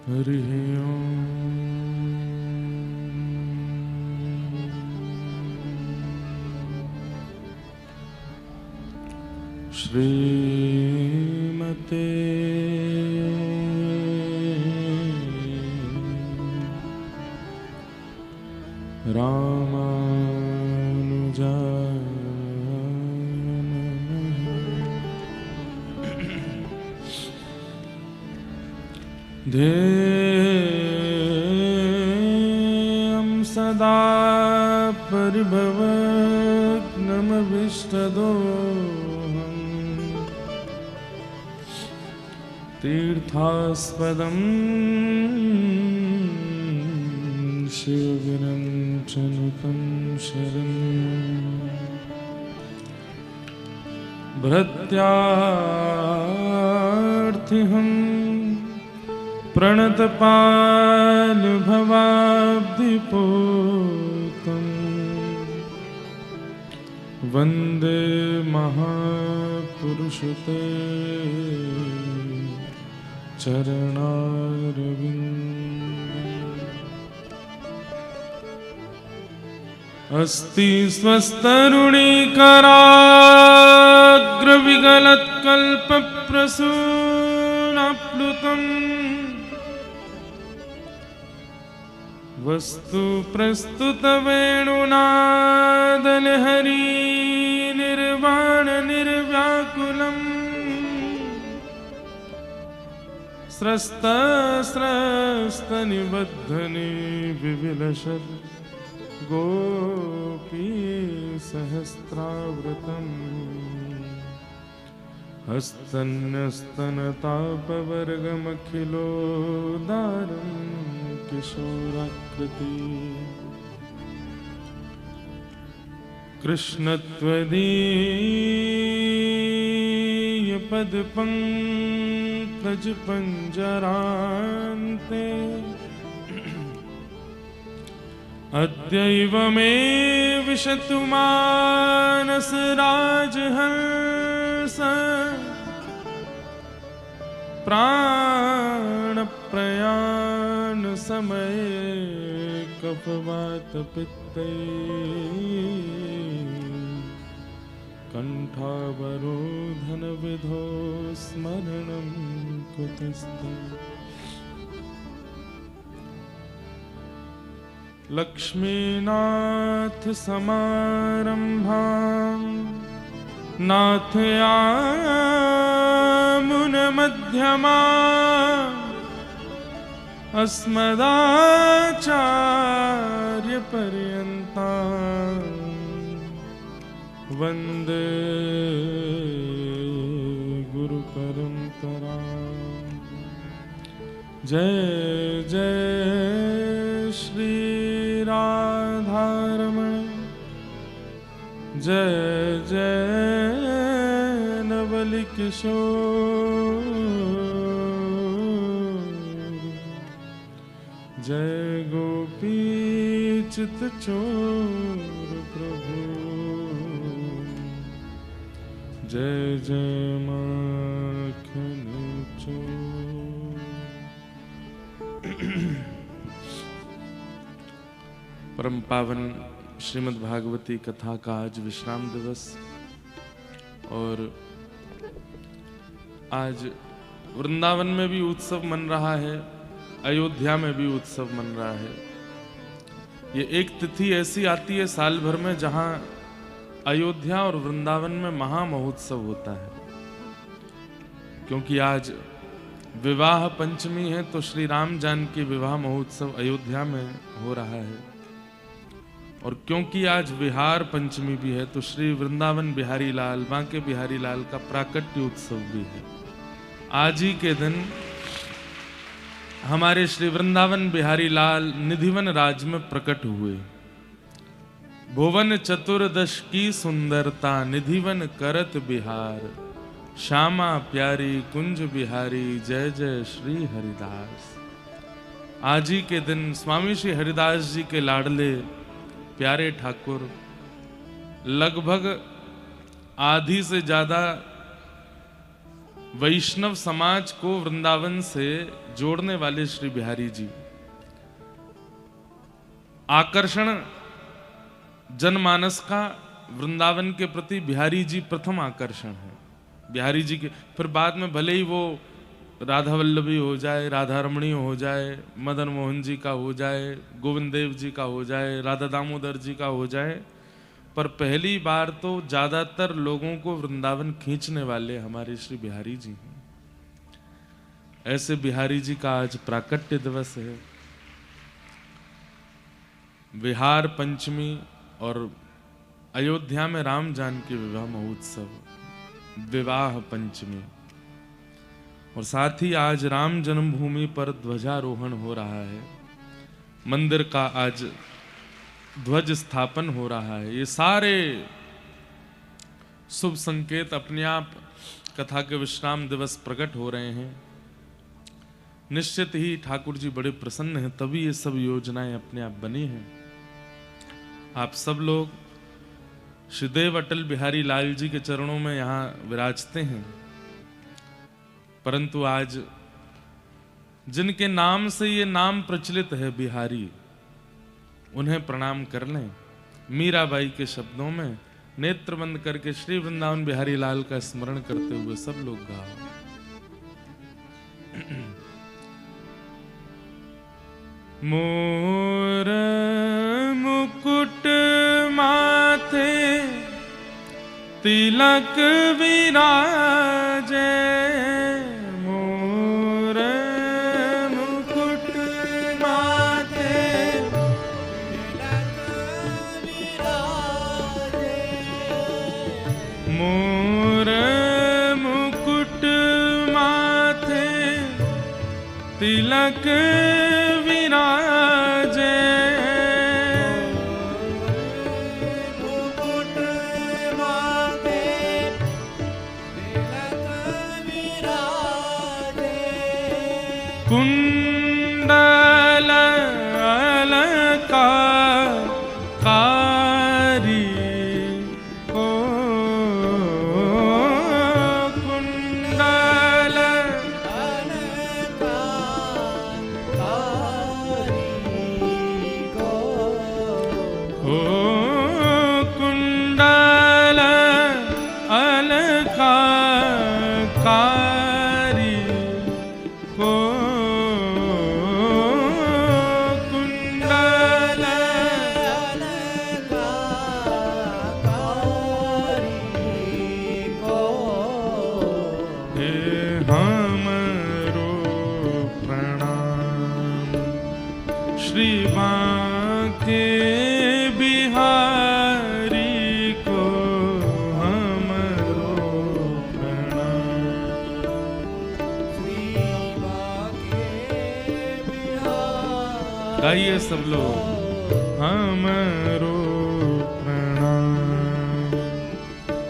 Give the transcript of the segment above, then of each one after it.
हरि ओम। श्रीमते रामानुजाय ध्येयं सदा परिभवग्नमभिष्टदोहम् तीर्थास्पदं शिवविरञ्चनुतं शरणं भृत्यार्थिहं प्रणतपाल भवाब्धिपोतम् वन्दे महापुरुषते चरणारविन्दम्। अस्ति स्वस्तरुणीकराग्रविगलत्कल्पप्रसूनाप्लुतम् वस्तु प्रस्तुतवेणुनादलहरी निर्वाणनिर्व्याकुलम् स्रस्तनिबद्धने विविलसत् गोपीसहस्रावृतम् हस्तन्यस्तनतापवर्गमखिलोदारं किशोराकृति कृष्णत्वदीयपदपङ्कजपञ्जरान्ते अद्यैव मे विशतु मानसराजहंस प्राणप्रयाण समये कफवातपित्ते कण्ठावरोधनविधो स्मरणं कुतस्ते। लक्ष्मीनाथ समारंभां नाथयामुनमध्यमा अस्मदाचार्यपर्यन्तां वन्दे गुरुपरम्परां। जय जय श्री राधारमण जय जय नवलकिशोर जय गोपीचितचोर प्रभु जय जय माखन चोर। परम पावन श्रीमद् भागवती कथा का आज विश्राम दिवस और आज वृंदावन में भी उत्सव मन रहा है, अयोध्या में भी उत्सव मन रहा है। ये एक तिथि ऐसी आती है साल भर में जहां अयोध्या और वृंदावन में महामहोत्सव होता है, क्योंकि आज विवाह पंचमी है तो श्री राम जानकी विवाह महोत्सव अयोध्या में हो रहा है। और क्योंकि आज विहार पंचमी भी है तो श्री वृंदावन बिहारी लाल बांके बिहारी लाल का प्राकट्य उत्सव भी है। आज ही के दिन हमारे श्री वृंदावन बिहारी लाल निधिवन राज में प्रकट हुए। भुवन चतुर्दश की सुंदरता निधिवन करत बिहार श्यामा प्यारी कुंज बिहारी जय जय श्री हरिदास। आज ही के दिन स्वामी श्री हरिदास जी के लाडले प्यारे ठाकुर लगभग आधी से ज्यादा वैष्णव समाज को वृंदावन से जोड़ने वाले श्री बिहारी जी, आकर्षण जनमानस का वृंदावन के प्रति बिहारी जी प्रथम आकर्षण है। बिहारी जी के फिर बाद में भले ही वो राधा वल्लभी हो जाए, राधा रमणी हो जाए, मदन मोहन जी का हो जाए, गोविंद देव जी का हो जाए, राधा दामोदर जी का हो जाए, पर पहली बार तो ज्यादातर लोगों को वृंदावन खींचने वाले हमारे श्री बिहारी जी हैं। ऐसे बिहारी जी का आज प्राकट्य दिवस है। विहार पंचमी और अयोध्या में राम जानकी विवाह महोत्सव, विवाह पंचमी, और साथ ही आज राम जन्मभूमि पर ध्वजारोहण हो रहा है, मंदिर का आज ध्वज स्थापन हो रहा है। ये सारे शुभ संकेत अपने आप कथा के विश्राम दिवस प्रकट हो रहे हैं। निश्चित ही ठाकुर जी बड़े प्रसन्न हैं, तभी ये सब योजनाएं अपने आप बनी हैं। आप सब लोग श्रीदेव अटल बिहारी लाल जी के चरणों में यहाँ विराजते हैं, परंतु आज जिनके नाम से ये नाम प्रचलित है बिहारी, उन्हें प्रणाम कर लें। मीराबाई के शब्दों में नेत्र बंद करके श्री वृंदावन बिहारी लाल का स्मरण करते हुए सब लोग गाओ। मोर मुकुट माथे तिलक विराजे, मोर मुकुट माथे तिलक विराजे, मोर मुकुट माथे तिलक विराजे, मुकुट माथे तिलक विराजे, कुंडल अलंकारी को, कुंडल ओ कुंडल अलंकारी को, कुंडल अलंकारी को, हे हमरो प्रणाम। श्री बांके बिहारी को हमरो प्रणाम। श्री बांके बिहारी, गाइए सब लोग, हमरो प्रणाम।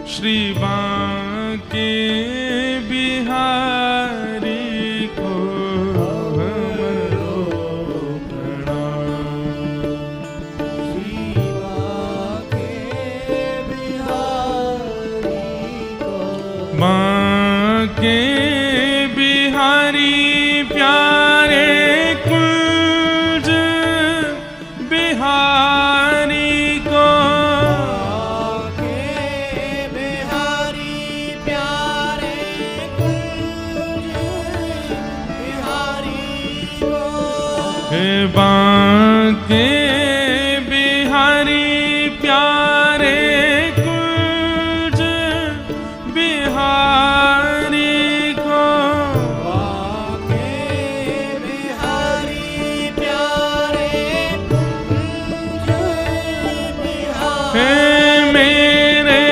श्री बांके बिहारी को हमरो बांके बिहारी प्यारे कुंज बिहारी को, बांके बिहारी प्यारे कुंज बिहारी को, हे बांके बिहारी प्यारे बिहारी को, बांके बिहारी प्यारे कुंज बिहारी, हे मेरे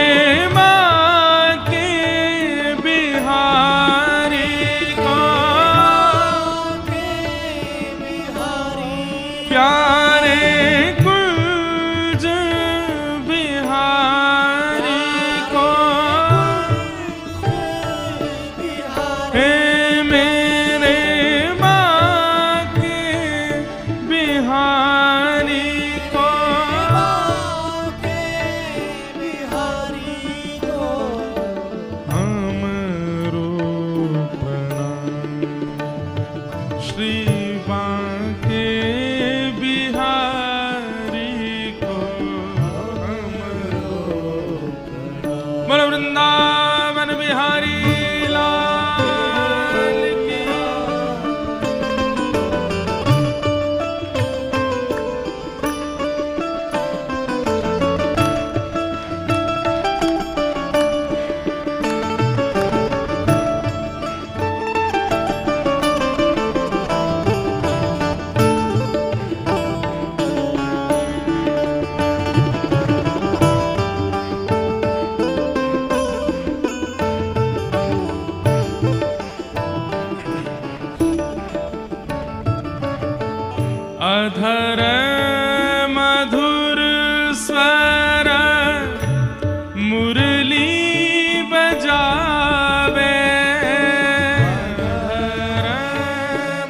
बांके बिहारी को, बांके बिहारी प्यारे कुंज बिहारी को, हे मेरे बांके बिहारी को, बांके बिहारी को हमरो बांके बिहारी को हमरो बोलो वृंदावन बिहारी लाल की। अधर मधुर स्वर मुरली बजावे, अधर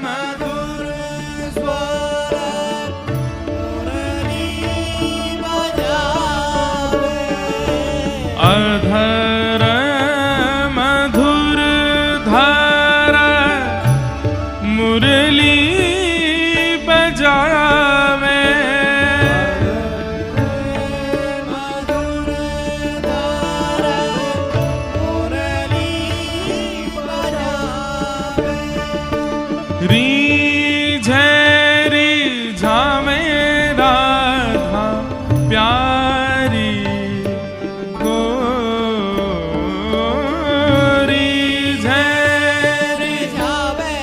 मधुर स्वर मुरली बजावे, अधर मधुर धर मुरली बजावे, मधुर धार मुरली बजावे, रीझे रीझा में राधा प्यारी को, रीझे रीझा में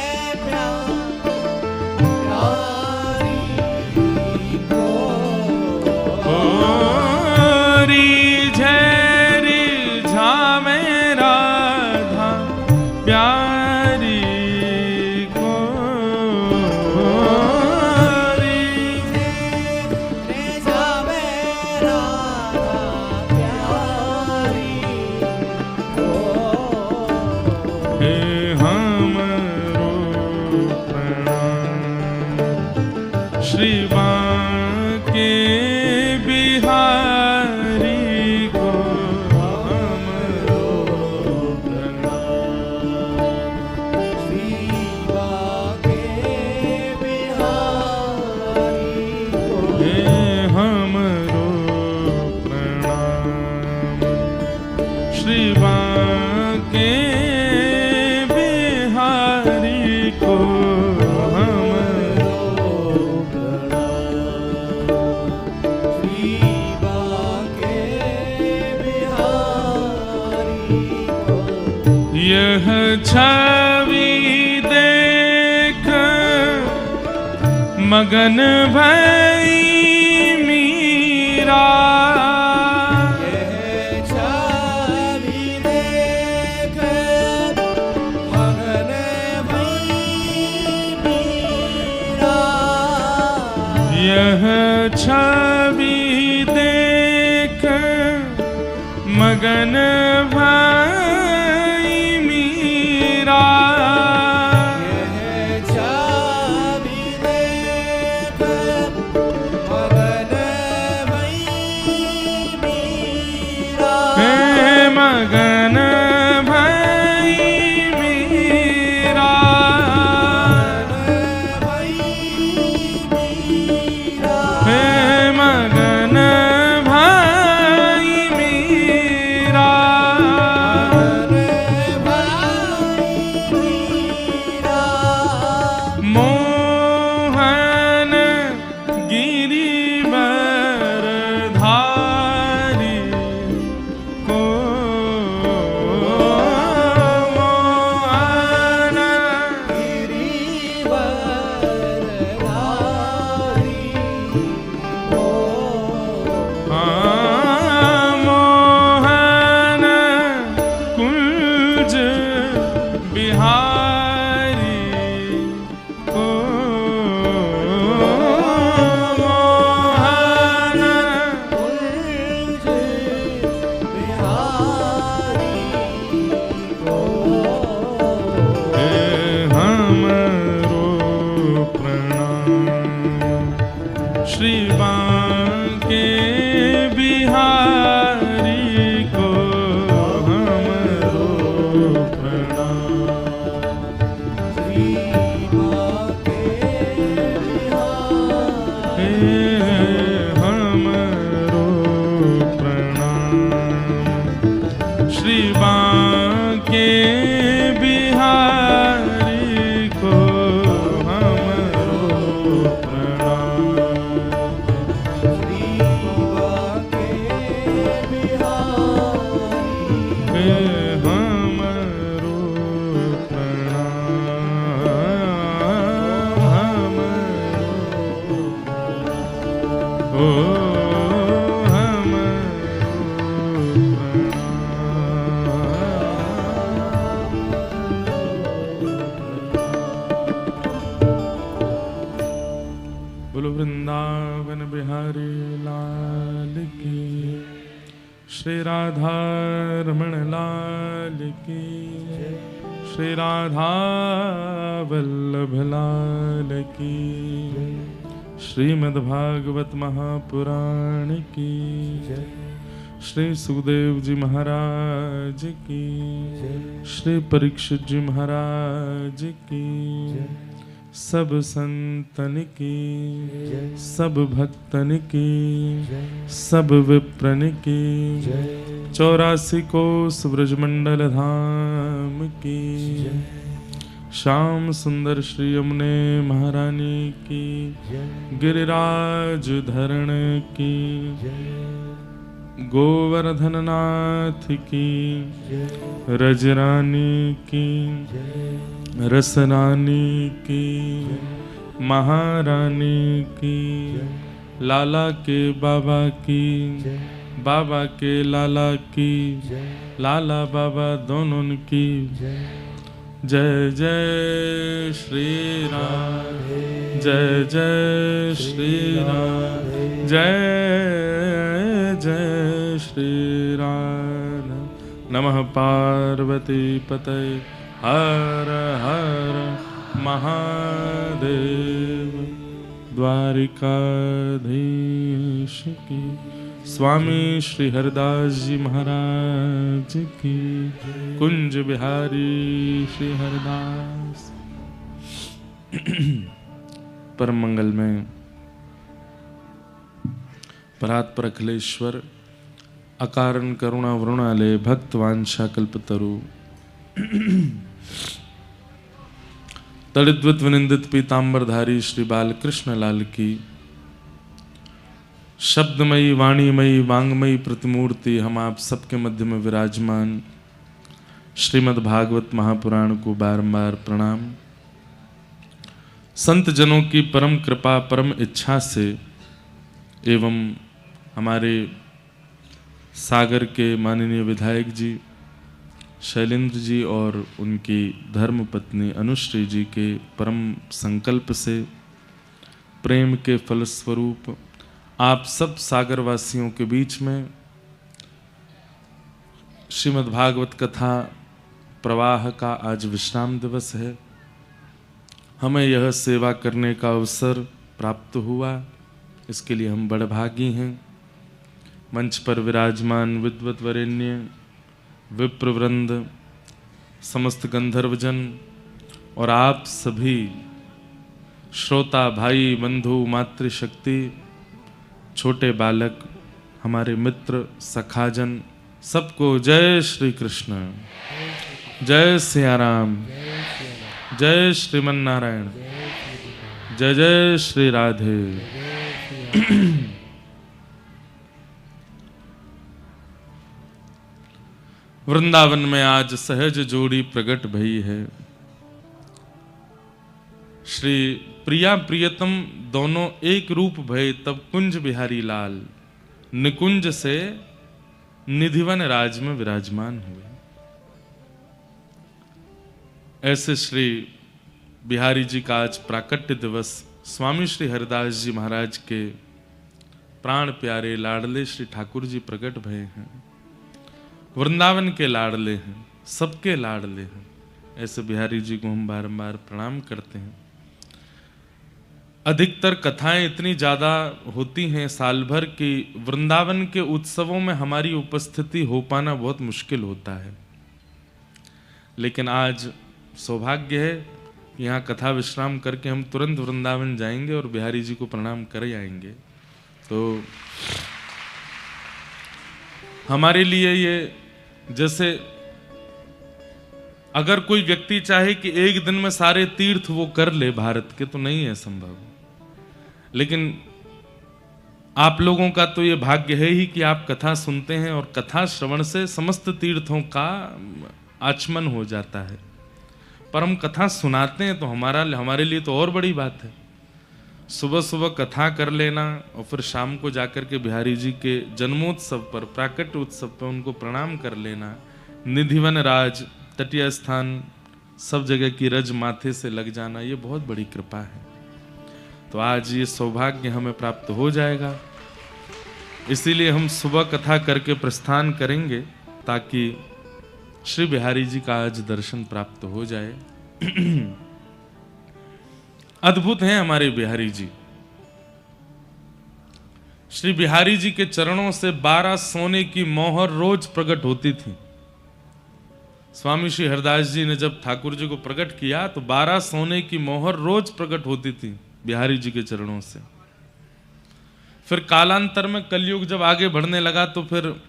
श्री बांके बिहारी को हमरो प्रणाम, श्री बांके बिहारी को हमरो प्रणाम, श्री बांके बिहारी को यह छवि देख मगन भई मीरा, यह छवि देख मगन भई मीरा, यह छवि देख मगन भई मगन भई मीरा, हे मगन भई मीरा, मोहन गिरिवर धारी को, श्री बांके बिहारी को हमरो प्रणाम, श्री बांके ओ हम बोलो वृंदावन बिहारी लाल की, श्री राधा रमण लाल की, श्री राधा वल्लभ लाल की, श्रीमद्भागवत महापुराण की, श्री सुखदेव जी महाराज की, श्री परीक्षित जी महाराज की, सब संतन की, सब भक्तन की, सब विप्रन की, 84 कोस ब्रजमंडल धाम की, श्याम सुंदर श्री यमुने महारानी की, गिरिराज धरण की, गोवर्धन नाथ की, रजरानी की, रसरानी की, महारानी की, लाला के बाबा की, बाबा के लाला की, लाला बाबा दोनों की, जय जय श्री राम, जय जय श्री राम, जय जय श्री राम। नमः पार्वती पतये हर हर महादेव। द्वारिकाधीश की, स्वामी श्री हरदास जी महाराज की, कुंज बिहारी श्री हरदास। परम मंगल में परात्पर अखिलेश्वर अकारण करुणा वरुणालय भक्त वांछा कल्पतरु तड़िद्वत विनिंदित पीतांबरधारी श्री बालकृष्ण लाल की शब्दमयी वाणीमयी वांगमयी प्रतिमूर्ति हम आप सबके मध्य में विराजमान श्रीमद् भागवत महापुराण को बारंबार प्रणाम। संत जनों की परम कृपा परम इच्छा से एवं हमारे सागर के माननीय विधायक जी शैलेंद्र जी और उनकी धर्मपत्नी अनुश्री जी के परम संकल्प से प्रेम के फलस्वरूप आप सब सागर वासियों के बीच में श्रीमद् भागवत कथा प्रवाह का आज विश्राम दिवस है। हमें यह सेवा करने का अवसर प्राप्त हुआ, इसके लिए हम बड़भागी हैं। मंच पर विराजमान विद्वत वरेण्य विप्रवृंद, समस्त गंधर्वजन और आप सभी श्रोता भाई बंधु मातृशक्ति, छोटे बालक, हमारे मित्र सखाजन, सबको जय श्री कृष्ण, जय सिया राम, जय श्रीमन नारायण, जय जय श्री राधे। वृंदावन में आज सहज जोड़ी प्रकट भई है। श्री प्रिया प्रियतम दोनों एक रूप भय तब कुंज बिहारी लाल, निकुंज से निधिवन राज में विराजमान हुए। ऐसे श्री बिहारी जी का आज प्राकट्य दिवस स्वामी श्री हरदास जी महाराज के प्राण प्यारे लाडले श्री ठाकुर जी प्रकट भये हैं। वृंदावन के लाडले हैं, सबके लाडले हैं। ऐसे बिहारी जी को हम बारंबार प्रणाम करते हैं। अधिकतर कथाएं इतनी ज़्यादा होती हैं साल भर कि वृंदावन के उत्सवों में हमारी उपस्थिति हो पाना बहुत मुश्किल होता है। लेकिन आज सौभाग्य है कि यहाँ कथा विश्राम करके हम तुरंत वृंदावन जाएंगे और बिहारी जी को प्रणाम कर आएंगे। तो हमारे लिए ये जैसे अगर कोई व्यक्ति चाहे कि एक दिन में सारे तीर्थ वो कर ले भारत के, तो नहीं है संभव। लेकिन आप लोगों का तो ये भाग्य है ही कि आप कथा सुनते हैं और कथा श्रवण से समस्त तीर्थों का आचमन हो जाता है। पर हम कथा सुनाते हैं तो हमारे लिए तो और बड़ी बात है। सुबह सुबह कथा कर लेना और फिर शाम को जाकर के बिहारी जी के जन्मोत्सव पर, प्राकट्य उत्सव पर उनको प्रणाम कर लेना। निधिवन राज, तटीय स्थान, सब जगह की रज माथे से लग जाना, ये बहुत बड़ी कृपा है। तो आज ये सौभाग्य हमें प्राप्त हो जाएगा, इसीलिए हम सुबह कथा करके प्रस्थान करेंगे ताकि श्री बिहारी जी का आज दर्शन प्राप्त हो जाए। अद्भुत हैं हमारे बिहारी जी। श्री बिहारी जी के चरणों से 12 सोने की मोहर रोज प्रकट होती थी। स्वामी श्री हरदास जी ने जब ठाकुर जी को प्रकट किया तो 12 सोने की मोहर रोज प्रकट होती थी बिहारी जी के चरणों से। फिर कालांतर में कलयुग जब आगे बढ़ने लगा तो फिर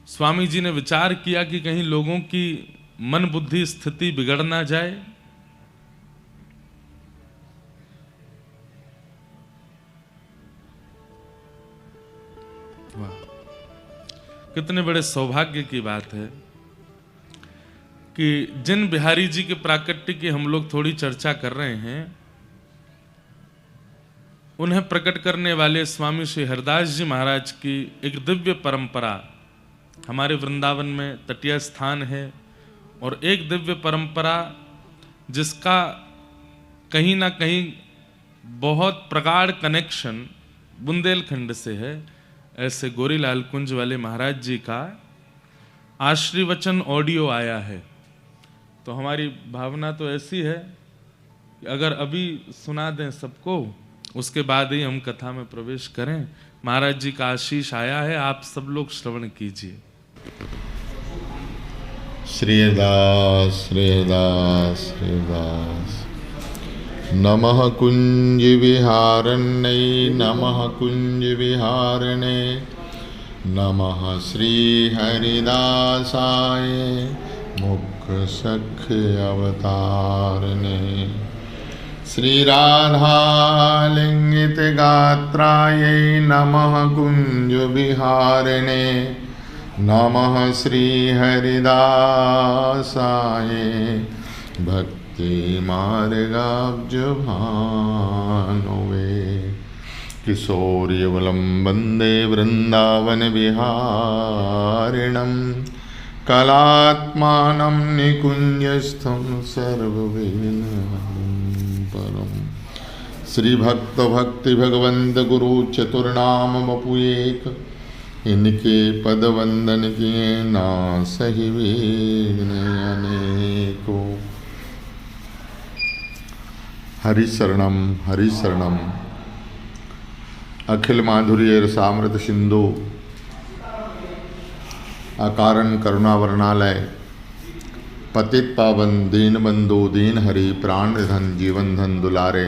स्वामी जी ने विचार किया कि कहीं लोगों की मन बुद्धि स्थिति बिगड़ ना जाए, वाह कितने बड़े सौभाग्य की बात है कि जिन बिहारी जी के प्राकट्य की हम लोग थोड़ी चर्चा कर रहे हैं, उन्हें प्रकट करने वाले स्वामी श्री हरदास जी महाराज की एक दिव्य परंपरा हमारे वृंदावन में तटीय स्थान है, और एक दिव्य परंपरा जिसका कहीं ना कहीं बहुत प्रगाढ़ कनेक्शन बुंदेलखंड से है, ऐसे गोरीलाल कुंज वाले महाराज जी का आशीर्वचन ऑडियो आया है। तो हमारी भावना तो ऐसी है कि अगर अभी सुना दें सबको, उसके बाद ही हम कथा में प्रवेश करें। महाराज जी का आशीष आया है, आप सब लोग श्रवण कीजिए। श्रीदास श्रीदास श्रीदास। नमः कुंज विहारण्यै नमः कुंज विहारणे नमः श्री हरिदासाय मुख्य सख्य अवतारणे श्री राधा लिंगित गात्रायै नमः कुंज विहारणे नमः श्री हरिदासाय भक्ति मार्गाब्ज भानुवे किशोर्यवलं वन्दे वृन्दावन विहारिणं कलात्मानं निकुञ्जस्थं सर्ववेदपरं श्री भक्त भक्ति भगवंत गुरु चतुर्नाम बपु एक इनके पद वंदन किए ना सही वेद अनेको। हरिशरणम हरिशरणम। अखिल माधुर्य रसामृत सिंधु अकारण करुणावर्णालय पतित पावन दीन बंधु दीन हरि प्राण धन जीवन धन दुलारे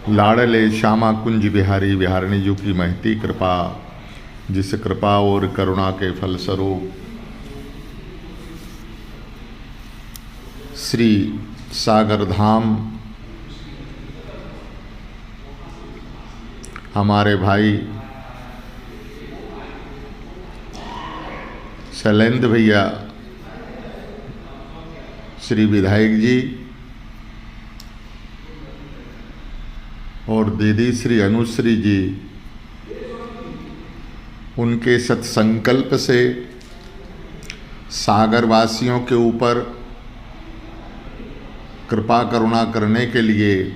लाड़ले श्यामा कुंज बिहारी बिहारिणी जी की महती कृपा, जिस कृपा और करुणा के फलस्वरूप श्री सागर धाम हमारे भाई शैलेंद्र भैया, श्री विधायक जी और दीदी श्री अनुश्री जी, उनके सत्संकल्प से सागर वासियों के ऊपर कृपा करुणा करने के लिए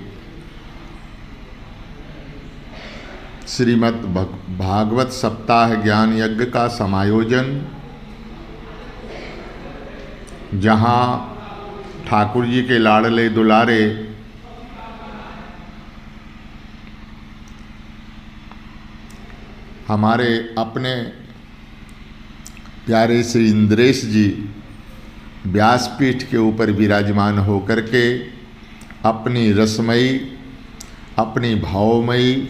श्रीमद् भागवत सप्ताह ज्ञान यज्ञ का समायोजन, जहाँ ठाकुर जी के लाडले दुलारे हमारे अपने प्यारे श्री इंद्रेश जी व्यासपीठ के ऊपर विराजमान होकर के अपनी रसमयी अपनी भावमयी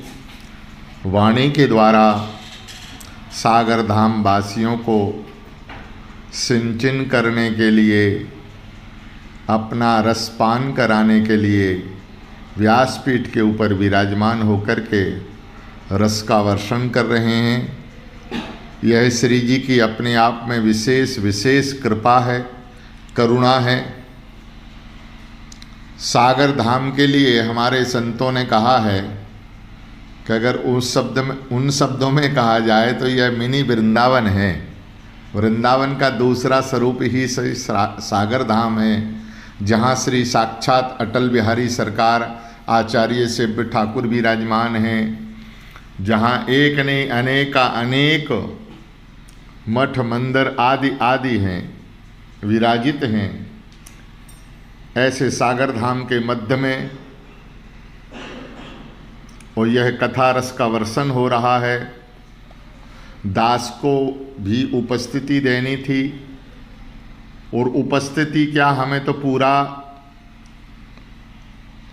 वाणी के द्वारा सागर धाम वासियों को सिंचन करने के लिए, अपना रसपान कराने के लिए व्यासपीठ के ऊपर विराजमान होकर के रस का वर्षण कर रहे हैं। यह श्री जी की अपने आप में विशेष विशेष कृपा है, करुणा है। सागर धाम के लिए हमारे संतों ने कहा है कि अगर उन शब्दों में कहा जाए तो यह मिनी वृंदावन है। वृंदावन का दूसरा स्वरूप ही श्री सागर धाम है, जहाँ श्री साक्षात अटल बिहारी सरकार आचार्य शिव ठाकुर विराजमान हैं, जहाँ एक ने अनेका अनेक मठ मंदिर आदि आदि हैं, विराजित हैं। ऐसे सागर धाम के मध्य में और यह कथा रस का वर्षण हो रहा है। दास को भी उपस्थिति देनी थी, और उपस्थिति क्या, हमें तो पूरा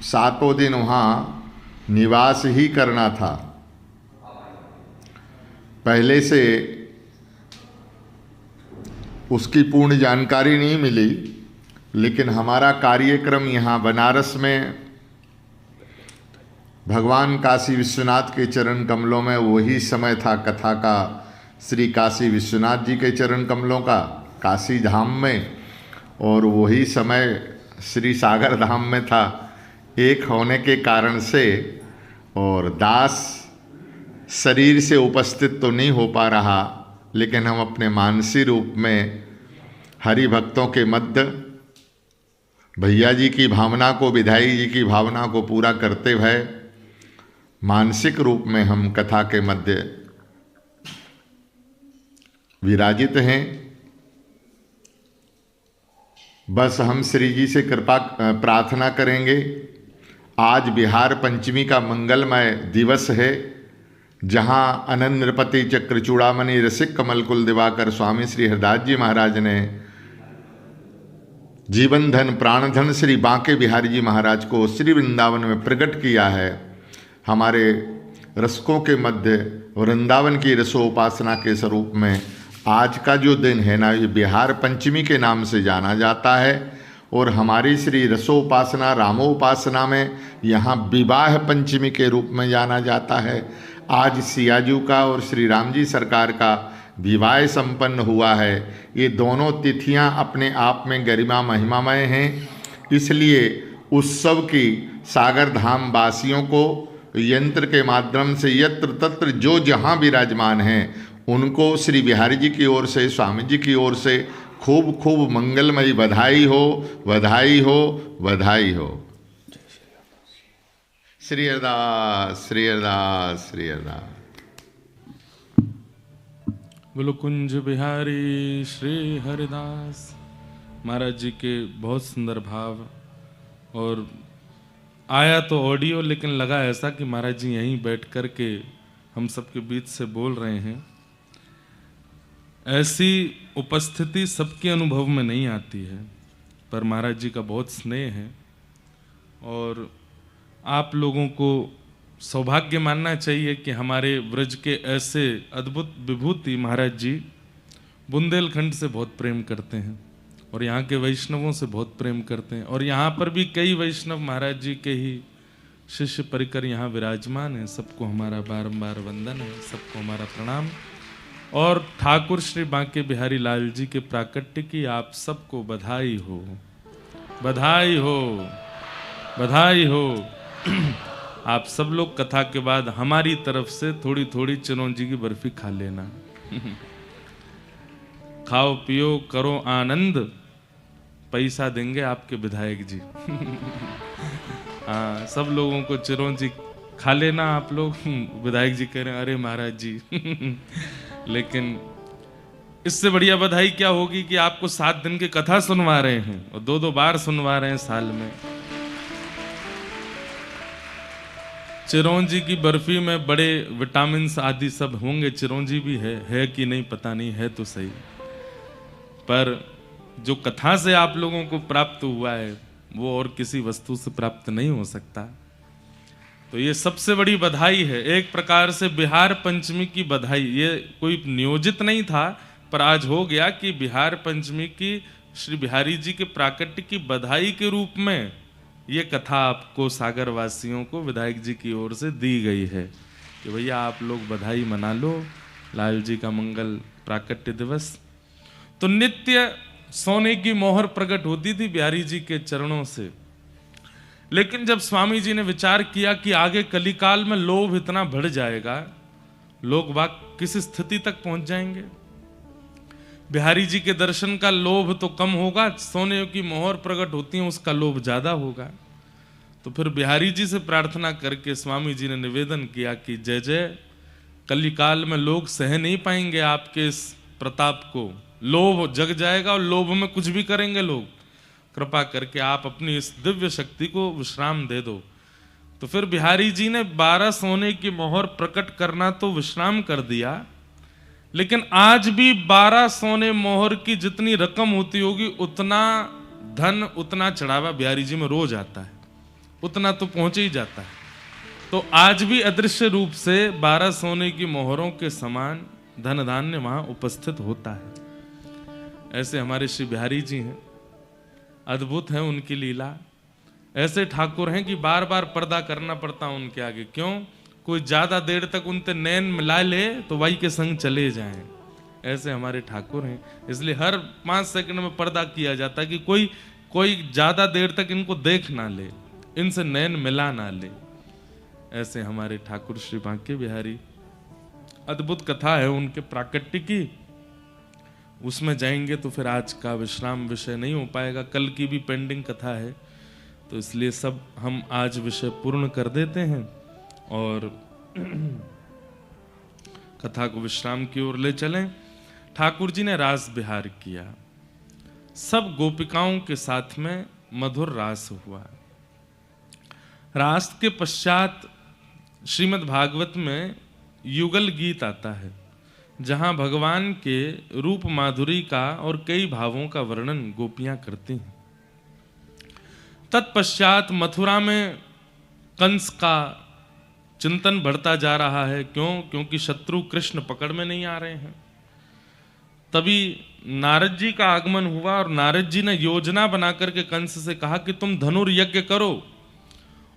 7 दिन वहाँ निवास ही करना था। पहले से उसकी पूर्ण जानकारी नहीं मिली, लेकिन हमारा कार्यक्रम यहाँ बनारस में भगवान काशी विश्वनाथ के चरण कमलों में वही समय था कथा का, श्री काशी विश्वनाथ जी के चरण कमलों का काशी धाम में, और वही समय श्री सागर धाम में था। एक होने के कारण से और दास शरीर से उपस्थित तो नहीं हो पा रहा, लेकिन हम अपने मानसी रूप में हरि भक्तों के मध्य भैया जी की भावना को, विधाई जी की भावना को पूरा करते हुए मानसिक रूप में हम कथा के मध्य विराजित हैं। बस हम श्री जी से कृपा प्रार्थना करेंगे। आज बिहार पंचमी का मंगलमय दिवस है, जहां अनंत नृपति चक्र चूड़ामणि रसिक कमल कुल दिवाकर स्वामी श्री हरदास जी महाराज ने जीवन धन प्राण धन श्री बांके बिहारी जी महाराज को श्री वृंदावन में प्रकट किया है। हमारे रसकों के मध्य वृंदावन की रसोपासना के स्वरूप में आज का जो दिन है ना, ये बिहार पंचमी के नाम से जाना जाता है। और हमारी श्री रसोपासना रामोपासना में यहाँ विवाह पंचमी के रूप में जाना जाता है। आज सियाजू का और श्री राम जी सरकार का विवाह संपन्न हुआ है। ये दोनों तिथियां अपने आप में गरिमा महिमामय हैं, इसलिए उत्सव की सागर धाम वासियों को यंत्र के माध्यम से यत्र तत्र जो जहाँ विराजमान हैं उनको श्री बिहारी जी की ओर से, स्वामी जी की ओर से खूब खूब मंगलमयी बधाई हो, बधाई हो, बधाई हो। श्री अरदास, श्री अरदास, श्री अरदास। बोलो कुंज बिहारी श्री हरिदास। महाराज जी के बहुत सुंदर भाव, और आया तो ऑडियो, लेकिन लगा ऐसा कि महाराज जी यहीं बैठ कर के हम सबके बीच से बोल रहे हैं। ऐसी उपस्थिति सबके अनुभव में नहीं आती है, पर महाराज जी का बहुत स्नेह है, और आप लोगों को सौभाग्य मानना चाहिए कि हमारे व्रज के ऐसे अद्भुत विभूति महाराज जी बुंदेलखंड से बहुत प्रेम करते हैं, और यहाँ के वैष्णवों से बहुत प्रेम करते हैं। और यहाँ पर भी कई वैष्णव महाराज जी के ही शिष्य परिकर यहाँ विराजमान हैं। सबको हमारा बारंबार वंदन है, सबको हमारा प्रणाम। और ठाकुर श्री बांके बिहारी लाल जी के प्राकट्य की आप सबको बधाई हो, बधाई हो, बधाई हो। आप सब लोग कथा के बाद हमारी तरफ से थोड़ी थोड़ी चिरौंजी की बर्फी खा लेना। खाओ पियो करो आनंद, पैसा देंगे आपके विधायक जी। हाँ, सब लोगों को चिरौंजी खा लेना आप लोग। विधायक जी कह रहे हैं अरे महाराज जी। लेकिन इससे बढ़िया बधाई क्या होगी कि आपको 7 दिन की कथा सुनवा रहे हैं, और 2-2 बार सुनवा रहे हैं साल में। चिरौंजी की बर्फी में बड़े विटामिन आदि सब होंगे। चिरौंजी भी है कि नहीं पता नहीं, है तो सही, पर जो कथा से आप लोगों को प्राप्त हुआ है वो और किसी वस्तु से प्राप्त नहीं हो सकता। तो ये सबसे बड़ी बधाई है, एक प्रकार से बिहार पंचमी की बधाई। ये कोई नियोजित नहीं था, पर आज हो गया कि बिहार पंचमी की श्री बिहारी जी के प्राकट्य की बधाई के रूप में ये कथा आपको सागर वासियों को विधायक जी की ओर से दी गई है कि भैया आप लोग बधाई मना लो, लाल जी का मंगल प्राकट्य दिवस। तो नित्य सोने की मोहर प्रकट होती थी बिहारी जी के चरणों से। लेकिन जब स्वामी जी ने विचार किया कि आगे कलिकाल में लोभ इतना बढ़ जाएगा, लोग बाग किस स्थिति तक पहुंच जाएंगे। बिहारी जी के दर्शन का लोभ तो कम होगा, सोने की मोहर प्रकट होती है उसका लोभ ज्यादा होगा। तो फिर बिहारी जी से प्रार्थना करके स्वामी जी ने निवेदन किया कि जय जय, कलिकाल में लोग सह नहीं पाएंगे आपके इस प्रताप को, लोभ जग जाएगा और लोभ में कुछ भी करेंगे लोग, कृपा करके आप अपनी इस दिव्य शक्ति को विश्राम दे दो। तो फिर बिहारी जी ने 12 सोने की मोहर प्रकट करना तो विश्राम कर दिया, लेकिन आज भी 12 सोने मोहर की जितनी रकम होती होगी उतना धन, उतना चढ़ावा बिहारी जी में रोज आता है, उतना तो पहुंच ही जाता है। तो आज भी अदृश्य रूप से 12 सोने की मोहरों के समान धन धान्य वहां उपस्थित होता है। ऐसे हमारे श्री बिहारी जी हैं, अद्भुत है उनकी लीला। ऐसे ठाकुर हैं कि बार बार पर्दा करना पड़ता उनके आगे। क्यों? कोई ज्यादा देर तक उनसे नैन मिला ले तो वही के संग चले जाएं। ऐसे हमारे ठाकुर हैं, इसलिए हर 5 सेकंड में पर्दा किया जाता है कि कोई ज्यादा देर तक इनको देख ना ले, इनसे नैन मिला ना ले। ऐसे हमारे ठाकुर श्री बांके बिहारी। अद्भुत कथा है उनके प्राकट्य की, उसमें जाएंगे तो फिर आज का विश्राम विषय नहीं हो पाएगा, कल की भी पेंडिंग कथा है, तो इसलिए सब हम आज विषय पूर्ण कर देते हैं और कथा को विश्राम की ओर ले चलें। ठाकुर जी ने रास विहार किया, सब गोपिकाओं के साथ में मधुर रास हुआ। रास के पश्चात श्रीमद् भागवत में युगल गीत आता है, जहां भगवान के रूप माधुरी का और कई भावों का वर्णन गोपियां करती हैं। तत्पश्चात मथुरा में कंस का चिंतन बढ़ता जा रहा है। क्योंकि शत्रु कृष्ण पकड़ में नहीं आ रहे हैं। तभी नारद जी का आगमन हुआ और नारद जी ने योजना बनाकर के कंस से कहा कि तुम धनुर्यज्ञ करो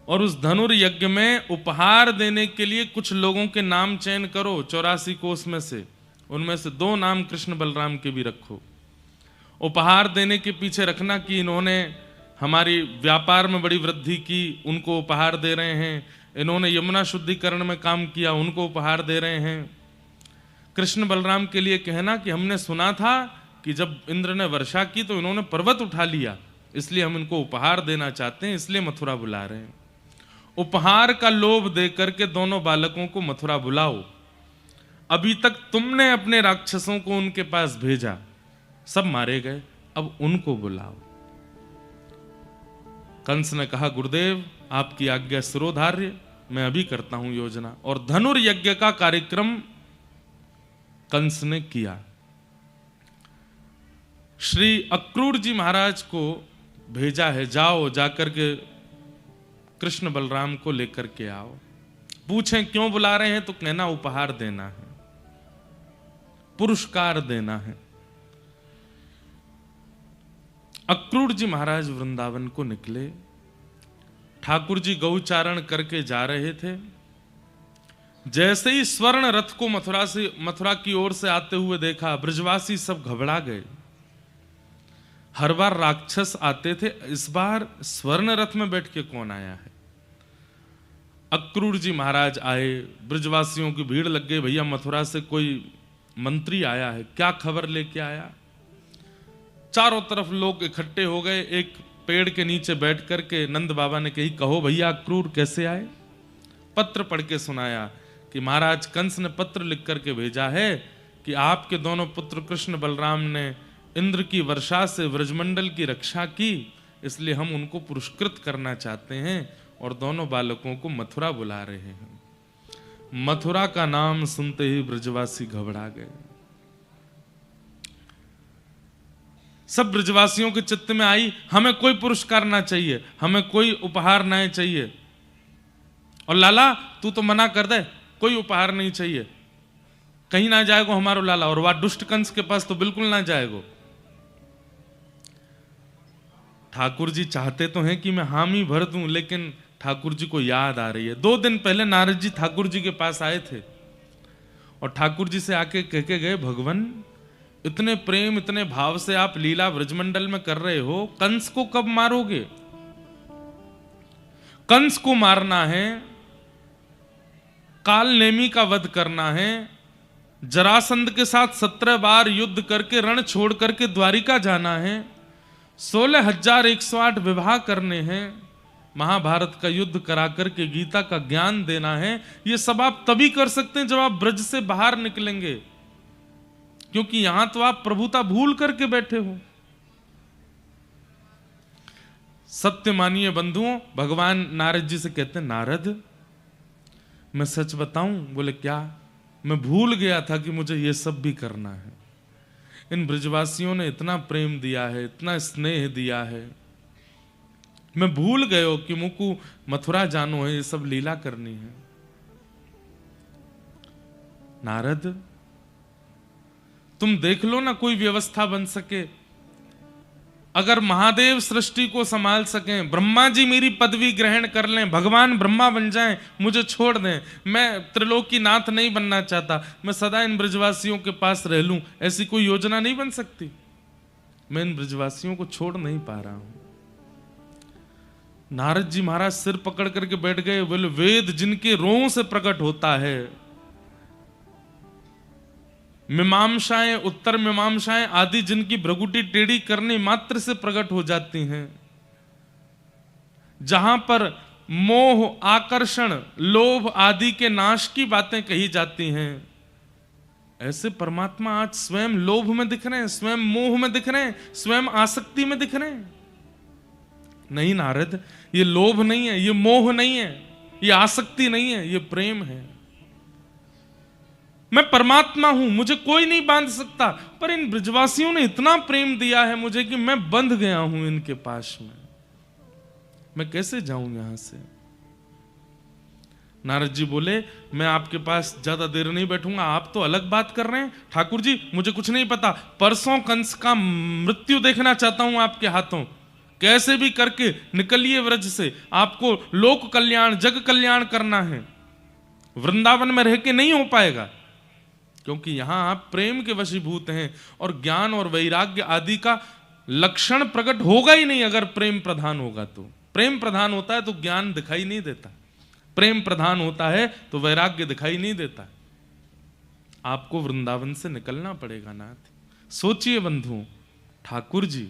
और उस धनुर्यज्ञ में उपहार देने के लिए कुछ लोगों के नाम चयन करो 84 कोष में से, उनमें से 2 नाम कृष्ण बलराम के भी रखो। उपहार देने के पीछे रखना कि इन्होंने हमारी व्यापार में बड़ी वृद्धि की, उनको उपहार दे रहे हैं, इन्होंने यमुना शुद्धिकरण में काम किया, उनको उपहार दे रहे हैं। कृष्ण बलराम के लिए कहना कि हमने सुना था कि जब इंद्र ने वर्षा की तो इन्होंने पर्वत उठा लिया, इसलिए हम इनको उपहार देना चाहते हैं, इसलिए मथुरा बुला रहे हैं। उपहार का लोभ दे करके दोनों बालकों को मथुरा बुलाओ। अभी तक तुमने अपने राक्षसों को उनके पास भेजा, सब मारे गए, अब उनको बुलाओ। कंस ने कहा गुरुदेव आपकी आज्ञा शिरोधार्य, मैं अभी करता हूं योजना। और धनुर्यज्ञ का कार्यक्रम कंस ने किया। श्री अक्रूर जी महाराज को भेजा है, जाओ जाकर के कृष्ण बलराम को लेकर के आओ। पूछें क्यों बुला रहे हैं तो कहना उपहार देना है, पुरस्कार देना है। अक्रूर जी महाराज वृंदावन को निकले। ठाकुर जी गौचारण करके जा रहे थे। जैसे ही स्वर्ण रथ को मथुरा की ओर से आते हुए देखा, ब्रजवासी सब घबरा गए। हर बार राक्षस आते थे, इस बार स्वर्ण रथ में बैठ के कौन आया है? अक्रूर जी महाराज आए, ब्रजवासियों की भीड़ लग गई, भैया मथुरा से कोई मंत्री आया है, क्या खबर लेके आया? चारों तरफ लोग इकट्ठे हो गए। एक पेड़ के नीचे बैठ करके नंद बाबा ने कही, कहो भैया अक्रूर कैसे आए? पत्र पढ़ के सुनाया कि महाराज कंस ने पत्र लिख करके भेजा है कि आपके दोनों पुत्र कृष्ण बलराम ने इंद्र की वर्षा से व्रजमंडल की रक्षा की, इसलिए हम उनको पुरस्कृत करना चाहते हैं और दोनों बालकों को मथुरा बुला रहे हैं। मथुरा का नाम सुनते ही ब्रजवासी घबरा गए। सब ब्रजवासियों के चित्त में आई, हमें कोई पुरस्कार ना चाहिए, हमें कोई उपहार ना चाहिए। और लाला तू तो मना कर दे, कोई उपहार नहीं चाहिए, कहीं ना जाएगो हमारो लाला। और वह दुष्ट कंस के पास तो बिल्कुल ना जाएगो। ठाकुर जी चाहते तो हैं कि मैं हामी भर दूं, लेकिन ठाकुर जी को याद आ रही है। 2 दिन पहले नारद जी ठाकुर जी के पास आए थे और ठाकुर जी से आके कह के गए, भगवान इतने प्रेम इतने भाव से आप लीला ब्रजमंडल में कर रहे हो, कंस को कब मारोगे? कंस को मारना है, काल नेमी का वध करना है, जरासंध के साथ 17 बार युद्ध करके रण छोड़ करके द्वारिका जाना है, 16,108 विवाह करने हैं, महाभारत का युद्ध करा करके गीता का ज्ञान देना है। ये सब आप तभी कर सकते हैं जब आप ब्रज से बाहर निकलेंगे, क्योंकि यहां तो आप प्रभुता भूल करके बैठे हो। सत्य मानिए बंधुओं, भगवान नारद जी से कहते हैं, नारद मैं सच बताऊं? बोले क्या? मैं भूल गया था कि मुझे ये सब भी करना है। इन ब्रजवासियों ने इतना प्रेम दिया है, इतना स्नेह दिया है, मैं भूल गयो कि मुझको मथुरा जानो है, ये सब लीला करनी है। नारद तुम देख लो ना, कोई व्यवस्था बन सके। अगर महादेव सृष्टि को संभाल सकें, ब्रह्मा जी मेरी पदवी ग्रहण कर लें, भगवान ब्रह्मा बन जाएं, मुझे छोड़ दें, मैं त्रिलोकी नाथ नहीं बनना चाहता, मैं सदा इन ब्रजवासियों के पास रह लूं, ऐसी कोई योजना नहीं बन सकती? मैं इन ब्रजवासियों को छोड़ नहीं पा रहा हूं। नारद जी महाराज सिर पकड़ करके बैठ गए। बोले, वेद जिनके रों से प्रकट होता है, मीमांसाएं, उत्तर मीमांसाएं आदि जिनकी भ्रगुटी टेढ़ी करने मात्र से प्रकट हो जाती हैं, जहां पर मोह, आकर्षण, लोभ आदि के नाश की बातें कही जाती हैं, ऐसे परमात्मा आज स्वयं लोभ में दिख रहे हैं, स्वयं मोह में दिख रहे हैं, स्वयं आसक्ति में दिख रहे हैं। नहीं नारद, ये लोभ नहीं है, ये मोह नहीं है, ये आसक्ति नहीं है, ये प्रेम है। मैं परमात्मा हूं, मुझे कोई नहीं बांध सकता, पर इन ब्रजवासियों ने इतना प्रेम दिया है मुझे कि मैं बंध गया हूं इनके पास में, मैं कैसे जाऊं यहां से? नारद जी बोले, मैं आपके पास ज्यादा देर नहीं बैठूंगा, आप तो अलग बात कर रहे हैं। ठाकुर जी मुझे कुछ नहीं पता, परसों कंस का मृत्यु देखना चाहता हूं आपके हाथों, कैसे भी करके निकलिए व्रज से, आपको लोक कल्याण, जग कल्याण करना है। वृंदावन में रह के नहीं हो पाएगा, क्योंकि यहां आप प्रेम के वशीभूत हैं और ज्ञान और वैराग्य आदि का लक्षण प्रकट होगा ही नहीं। अगर प्रेम प्रधान होगा तो, प्रेम प्रधान होता है तो ज्ञान दिखाई नहीं देता, प्रेम प्रधान होता है तो वैराग्य दिखाई नहीं देता। आपको वृंदावन से निकलना पड़ेगा नाथ। सोचिए बंधुओं, ठाकुर जी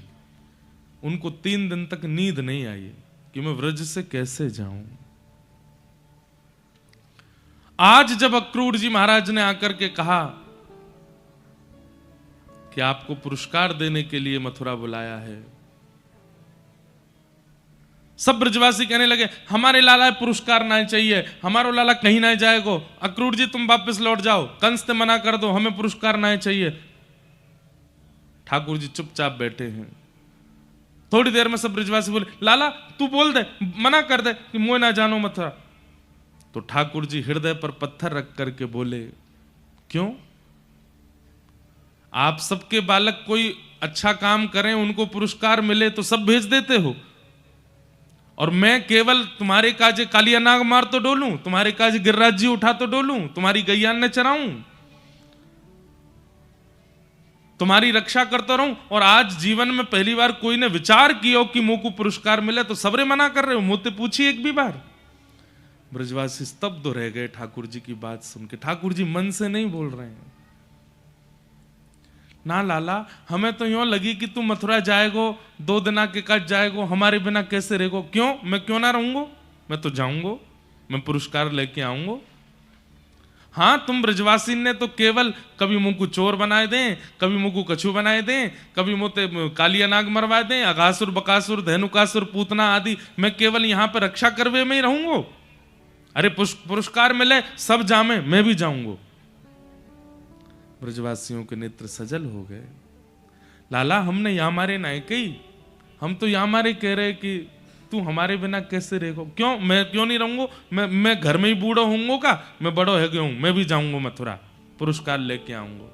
उनको 3 दिन तक नींद नहीं आई कि मैं व्रज से कैसे जाऊं। आज जब अक्रूर जी महाराज ने आकर के कहा कि आपको पुरस्कार देने के लिए मथुरा बुलाया है, सब ब्रजवासी कहने लगे, हमारे लाला पुरस्कार ना चाहिए, हमारो लाला कहीं ना जाएगो, अक्रूर जी तुम वापस लौट जाओ, कंस से मना कर दो, हमें पुरस्कार ना चाहिए। ठाकुर जी चुपचाप बैठे हैं। थोड़ी देर में सब ब्रजवासी बोले, लाला तू बोल दे, मना कर दे कि मोह ना जानो मथुरा। तो ठाकुर जी हृदय पर पत्थर रख करके बोले, क्यों? आप सबके बालक कोई अच्छा काम करें, उनको पुरस्कार मिले तो सब भेज देते हो, और मैं केवल तुम्हारे काजे कालिया नाग मार तो डोलूं, तुम्हारे काजे गिरिराज जी उठा तो डोलूं, तुम्हारी गैया ने चराऊं, तुम्हारी रक्षा करता रहूं, और आज जीवन में पहली बार कोई ने विचार किया कि मुंह को पुरस्कार मिले तो सबरे मना कर रहे हो, मुझसे पूछिए एक भी बार। ब्रजवासी स्तब्ध रह गए ठाकुर जी की बात सुन के। ठाकुर जी मन से नहीं बोल रहे हैं, ना लाला हमें तो यूं लगी कि तू मथुरा जाएगो, 2 दिन के कट जाएगो, हमारे बिना कैसे रहेगो? क्यों? मैं क्यों ना रहूंगो, मैं तो जाऊंगो, मैं पुरस्कार लेके आऊंगो। हाँ, तुम ब्रजवासी ने तो केवल कभी मुंह को चोर बनाए दें, कभी मुंह को कछू बनाए दें, कभी मुंह कालिया नाग मरवा दें, अघासुर, बकासुर, धेनुकासुर, पूतना आदि, मैं केवल यहां पर रक्षा करवे में ही रहूंगो। अरे पुरस्कार मिले सब जामे, मैं भी जाऊंगो। ब्रजवासियों के नेत्र सजल हो गए। लाला हमने यहाँ मारे ना कही, हम तो यहाँ मारे कह रहे कि तू हमारे बिना कैसे रहेगो? क्यों? मैं क्यों नहीं रहूंगो? मैं घर में ही बूढ़ो होऊंगो का? मैं बड़ो है गया हूं, मैं भी जाऊंगो मथुरा, पुरस्कार लेके आऊंगो।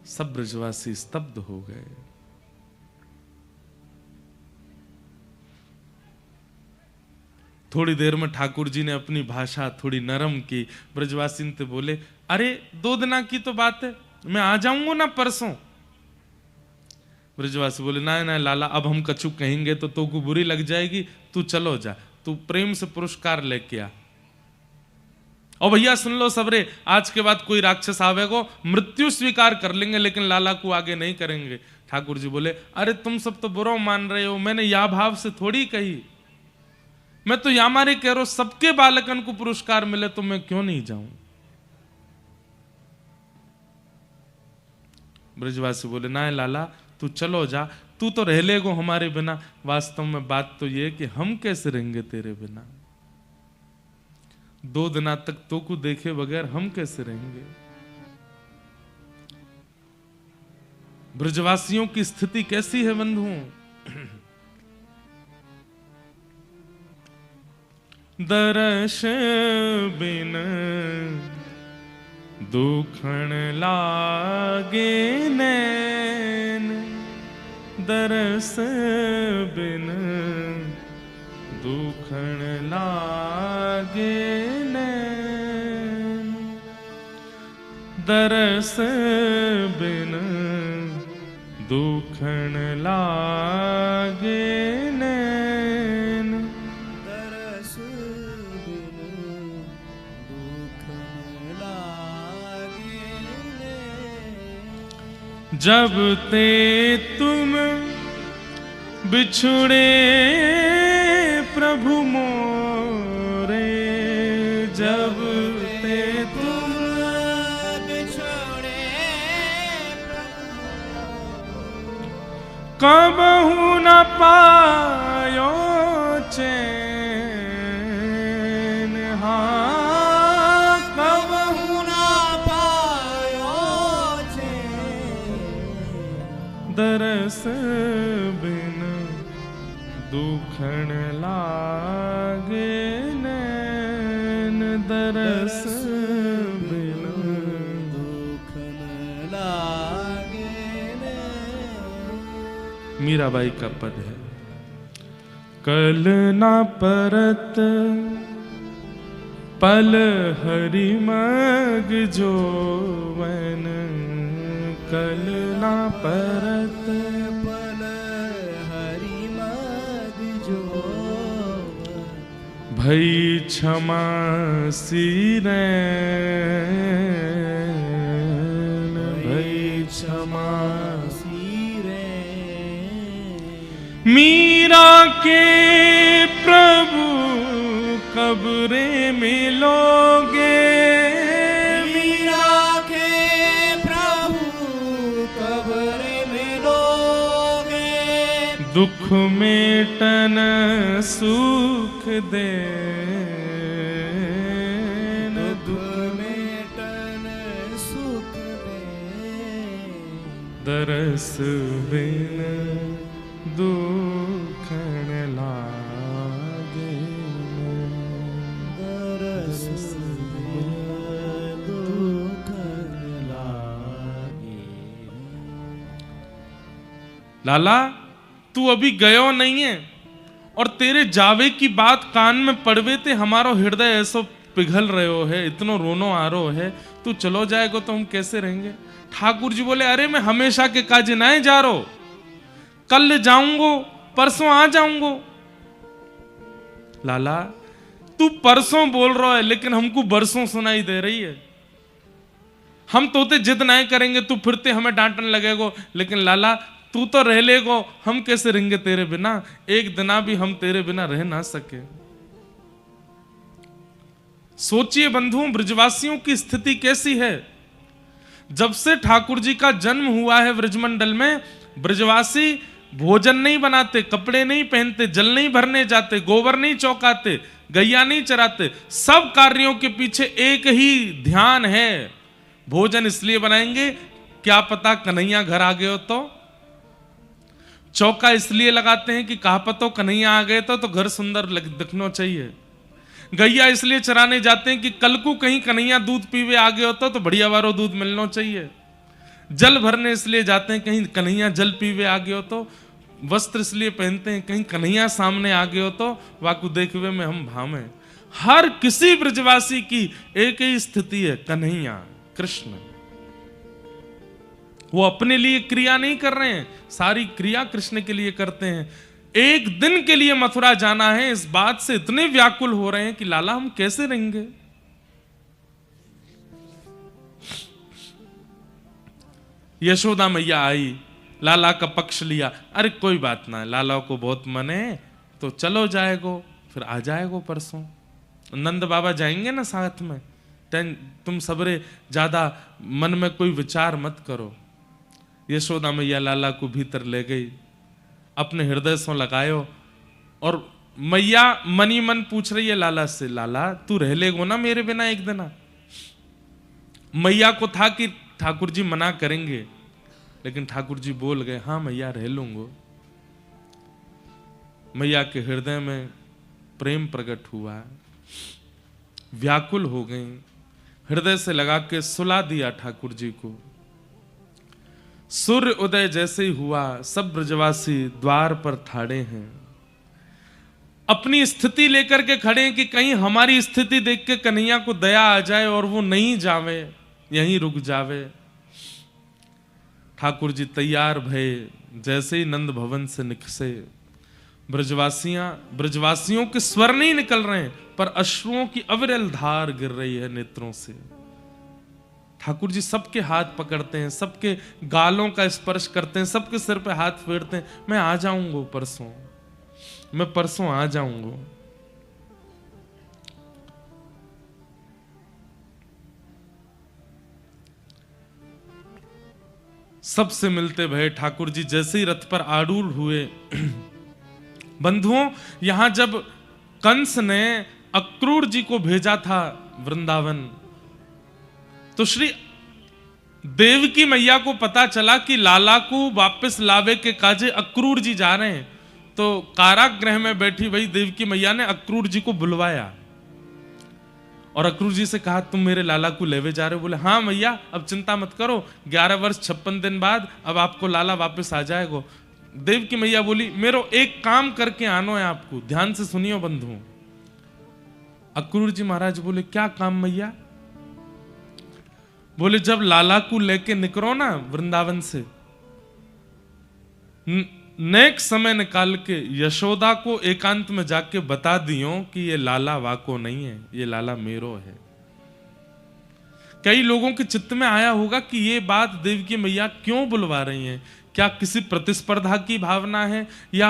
सब ब्रजवासी स्तब्ध हो गए। थोड़ी देर में ठाकुर जी ने अपनी भाषा थोड़ी नरम की। ब्रजवासी ने बोले, अरे 2 दिन की तो बात है, मैं आ जाऊंगा ना परसों। ब्रजवासी बोले, ना ना लाला, अब हम कछु कहेंगे तो को बुरी लग जाएगी, तू चलो जा। तू प्रेम से पुरस्कार लेके आ। और भैया सुन लो सबरे, आज के बाद कोई राक्षस आवेगो मृत्यु स्वीकार कर लेंगे लेकिन लाला को आगे नहीं करेंगे। ठाकुर जी बोले, अरे तुम सब तो बुरा मान रहे हो, मैंने या भाव से थोड़ी कही, मैं तो या मारे कह रहा हूं सबके बालकन को पुरस्कार मिले तो मैं क्यों नहीं जाऊं। ब्रजवासी बोले, ना लाला तू चलो जा, तू तो रह लेगो हमारे बिना। वास्तव में बात तो ये कि हम कैसे रहेंगे तेरे बिना, 2 दिना तक तो को देखे बगैर हम कैसे रहेंगे। ब्रजवासियों की स्थिति कैसी है बंधुओं? दर्श बिन दुखण लागे नैन, दरस बिन दुखण लागे नैन, दरस बिन दुखण लागे नैन, दरस बिन दुखण लागे नैन। जब ते तुम बिछुड़े प्रभु मोरे, जब ते तुम बिछोड़े कबहु न पायो चैन, हाँ कबहु न पायो चैन, दरस बिन दुखण लागे नैन, दरस बिन दुखण लागे नैन। मीराबाई का पद है। कल ना परत पल हरि मग जोवन, कल ना परत पल हरि मग जोवन, भई क्षमा सिरैन, भई क्षमा मीरा के प्रभु कब रे मिलोगे, मीरा के प्रभु कब रे मिलोगे, दुख मेटन सुख देन, दुख मेटन सुख दे, दरस बिन दुखण लागे, दरस बिन दुखण लागे। लाला तू अभी गयो नहीं है और तेरे जावे की बात कान में पड़वे ते हमारो हृदय ऐसो पिघल रहे है, इतनो रोनो आ रो है, तू चलो जाएगो तो हम कैसे रहेंगे। ठाकुर जी बोले, अरे मैं हमेशा के काज ना जा रो, कल जाऊंगो परसों आ जाऊंगो। लाला तू परसों बोल रहा है लेकिन हमको बरसों सुनाई दे रही है। हम तोते जिद नहीं करेंगे, तू फिरते हमें डांटने लगेगो, लेकिन लाला तू तो रह लेगो, हम कैसे रहेंगे तेरे बिना, एक दिना भी हम तेरे बिना रह ना सके। सोचिए बंधुओं, ब्रजवासियों की स्थिति कैसी है। जब से ठाकुर जी का जन्म हुआ है ब्रजमंडल में, ब्रजवासी भोजन नहीं बनाते, कपड़े नहीं पहनते, जल नहीं भरने जाते, गोबर नहीं चौकाते, गैया नहीं चराते, सब कार्यों के पीछे एक ही ध्यान है, भोजन इसलिए बनाएंगे क्या पता कन्हैया घर आ गए हो तो, चौका इसलिए लगाते हैं कि कहा पतो कन्हैया आ गए तो घर सुंदर दिखना चाहिए, गैया इसलिए चराने जाते हैं कि कल को कहीं कन्हैया दूध पीवे आ गए होता तो बढ़िया वारो दूध मिलना चाहिए, जल भरने इसलिए जाते हैं कहीं कन्हैया जल पीवे आ गए हो तो, वस्त्र इसलिए पहनते हैं कहीं कन्हैया सामने आ गए हो तो वाकु देखवे में हम भावे। हर किसी ब्रजवासी की एक ही स्थिति है, कन्हैया कृष्ण। वो अपने लिए क्रिया नहीं कर रहे हैं, सारी क्रिया कृष्ण के लिए करते हैं। एक दिन के लिए मथुरा जाना है, इस बात से इतने व्याकुल हो रहे हैं कि लाला हम कैसे रहेंगे। यशोदा मैया आई, लाला का पक्ष लिया। अरे कोई बात ना, लाला को बहुत मन है तो चलो जाएगो, फिर आ जाएगो परसों। नंद बाबा जाएंगे ना साथ में, तुम सबरे ज्यादा मन में कोई विचार मत करो। यशोदा मैया लाला को भीतर ले गई, अपने हृदय से लगायो, और मैया मनी मन पूछ रही है लाला से, लाला तू रह लेगो ना मेरे बिना एक दिन। मैया को था कि ठाकुर जी मना करेंगे, लेकिन ठाकुर जी बोल गए, हाँ मैया रह लूंगो। मैया के हृदय में प्रेम प्रकट हुआ, व्याकुल हो गई, हृदय से लगा के सुला दिया ठाकुर जी को। सूर्य उदय जैसे ही हुआ, सब ब्रजवासी द्वार पर ठाड़े हैं, अपनी स्थिति लेकर के खड़े हैं कि कहीं हमारी स्थिति देख के कन्हैया को दया आ जाए और वो नहीं जावे, यहीं रुक जावे। ठाकुर जी तैयार भये, जैसे ही नंद भवन से निकसे, ब्रजवासियों के स्वर नहीं निकल रहे हैं, पर अश्रुओं की अविरल धार गिर रही है नेत्रों से। ठाकुर जी सबके हाथ पकड़ते हैं, सबके गालों का स्पर्श करते हैं, सबके सिर पे हाथ फेरते हैं। मैं आ जाऊंगा परसों, मैं परसों आ जाऊंगा। सबसे मिलते भये ठाकुर जी जैसे ही रथ पर आरूढ़ हुए। बंधुओं, यहां जब कंस ने अक्रूर जी को भेजा था वृंदावन, तो श्री देवकी मैया को पता चला कि लाला को वापस लावे के काजे अक्रूर जी जा रहे हैं। तो कारागृह में बैठी वही देवकी मैया ने अक्रूर जी को बुलवाया और अक्रूर जी से कहा, तुम मेरे लाला को लेवे जा रहे हो? बोले, हाँ मैया, अब चिंता मत करो, 11 वर्ष 56 दिन बाद अब आपको लाला वापस आ जाएगा। देवकी मैया बोली, मेरो एक काम करके आनो है आपको, ध्यान से सुनियो बंधु। अक्रूर जी महाराज बोले, क्या काम मैया? बोले, जब लाला को लेके निकलो ना वृंदावन से, नेक समय निकाल के यशोदा को एकांत में जाके बता दियो कि ये लाला वाको नहीं है, ये लाला मेरो है। कई लोगों के चित्त में आया होगा कि ये बात देवकी मैया क्यों बुलवा रही हैं? क्या किसी प्रतिस्पर्धा की भावना है या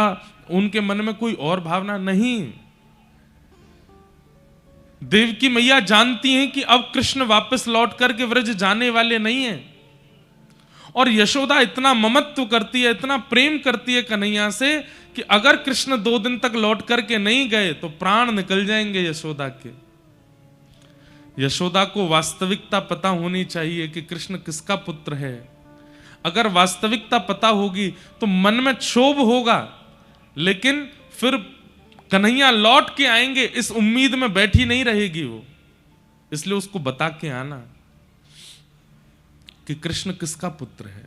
उनके मन में कोई और भावना? नहीं, देवकी मैया जानती हैं कि अब कृष्ण वापस लौट करके व्रज जाने वाले नहीं हैं, और यशोदा इतना ममत्व करती है, इतना प्रेम करती है कन्हैया से कि अगर कृष्ण 2 दिन तक लौट करके नहीं गए तो प्राण निकल जाएंगे यशोदा के। यशोदा को वास्तविकता पता होनी चाहिए कि कृष्ण किसका पुत्र है। अगर वास्तविकता पता होगी तो मन में क्षोभ होगा, लेकिन फिर कन्हैया लौट के आएंगे इस उम्मीद में बैठी नहीं रहेगी वो। इसलिए उसको बता के आना कि कृष्ण किसका पुत्र है,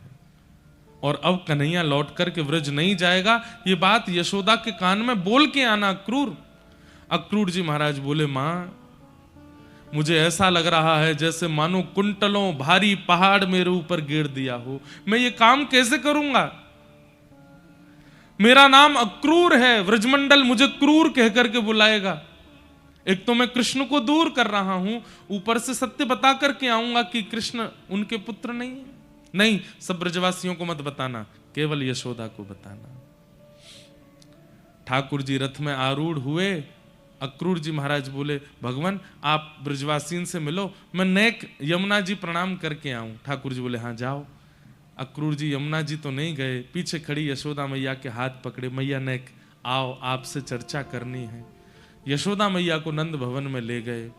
और अब कन्हैया लौट करके व्रज नहीं जाएगा, ये बात यशोदा के कान में बोल के आना। अक्रूर जी महाराज बोले, मां मुझे ऐसा लग रहा है जैसे मानो कुंटलों भारी पहाड़ मेरे ऊपर गिर दिया हो, मैं ये काम कैसे करूंगा? मेरा नाम अक्रूर है, व्रजमंडल मुझे क्रूर कहकर के बुलाएगा। एक तो मैं कृष्ण को दूर कर रहा हूं, ऊपर से सत्य बता करके आऊंगा कि कृष्ण उनके पुत्र नहीं है। नहीं, सब ब्रजवासियों को मत बताना, केवल यशोदा को बताना। ठाकुर जी रथ में आरूढ़ हुए। अक्रूर जी महाराज बोले, भगवान आप ब्रजवासियों से मिलो, मैं नेक यमुना जी प्रणाम करके आऊं। ठाकुर जी बोले, हाँ जाओ। अक्रूर जी यमुना जी तो नहीं गए, पीछे खड़ी यशोदा मैया के हाथ पकड़े, मैया नेक आओ, आपसे चर्चा करनी है। यशोदा मैया को नंद भवन में ले गए,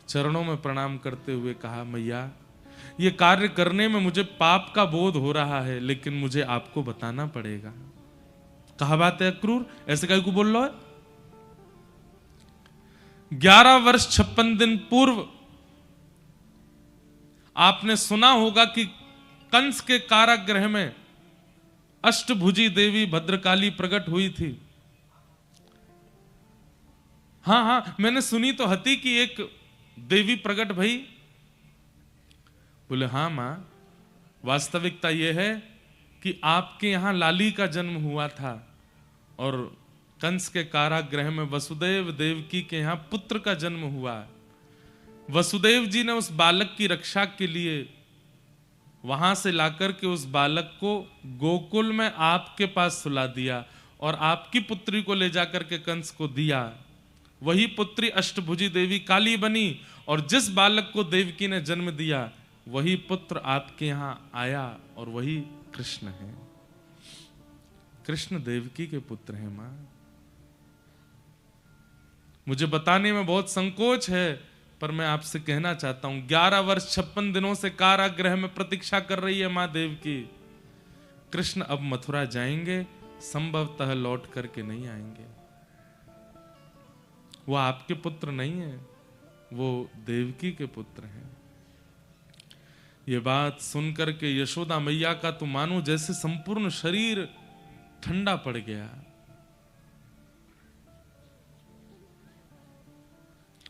चरणों में प्रणाम करते हुए कहा, मैया ये कार्य करने में मुझे पाप का बोध हो रहा है, लेकिन मुझे आपको बताना पड़ेगा। कहा बात है अक्रूर, ऐसे कहीं को बोल लो है? 11 वर्ष 56 दिन पूर्व आपने सुना होगा कि कंस के कारागृह में अष्टभुजी देवी भद्रकाली प्रकट हुई थी। हाँ, मैंने सुनी तो हती कि एक देवी प्रकट भई। बोले, हाँ मां, वास्तविकता यह है कि आपके यहां लाली का जन्म हुआ था और कंस के कारागृह में वसुदेव देवकी के यहाँ पुत्र का जन्म हुआ। वसुदेव जी ने उस बालक की रक्षा के लिए वहां से लाकर के उस बालक को गोकुल में आपके पास सुला दिया और आपकी पुत्री को ले जाकर के कंस को दिया। वही पुत्री अष्टभुजी देवी काली बनी और जिस बालक को देवकी ने जन्म दिया वही पुत्र आपके यहां आया और वही कृष्ण है। कृष्ण देवकी के पुत्र हैं मां। मुझे बताने में बहुत संकोच है पर मैं आपसे कहना चाहता हूं 11 वर्ष 56 दिनों से कारागृह में प्रतीक्षा कर रही है मां देवकी। कृष्ण अब मथुरा जाएंगे, संभवतः लौट करके नहीं आएंगे। वो आपके पुत्र नहीं है, वो देवकी के पुत्र हैं। ये बात सुनकर के यशोदा मैया का तो मानो जैसे संपूर्ण शरीर ठंडा पड़ गया।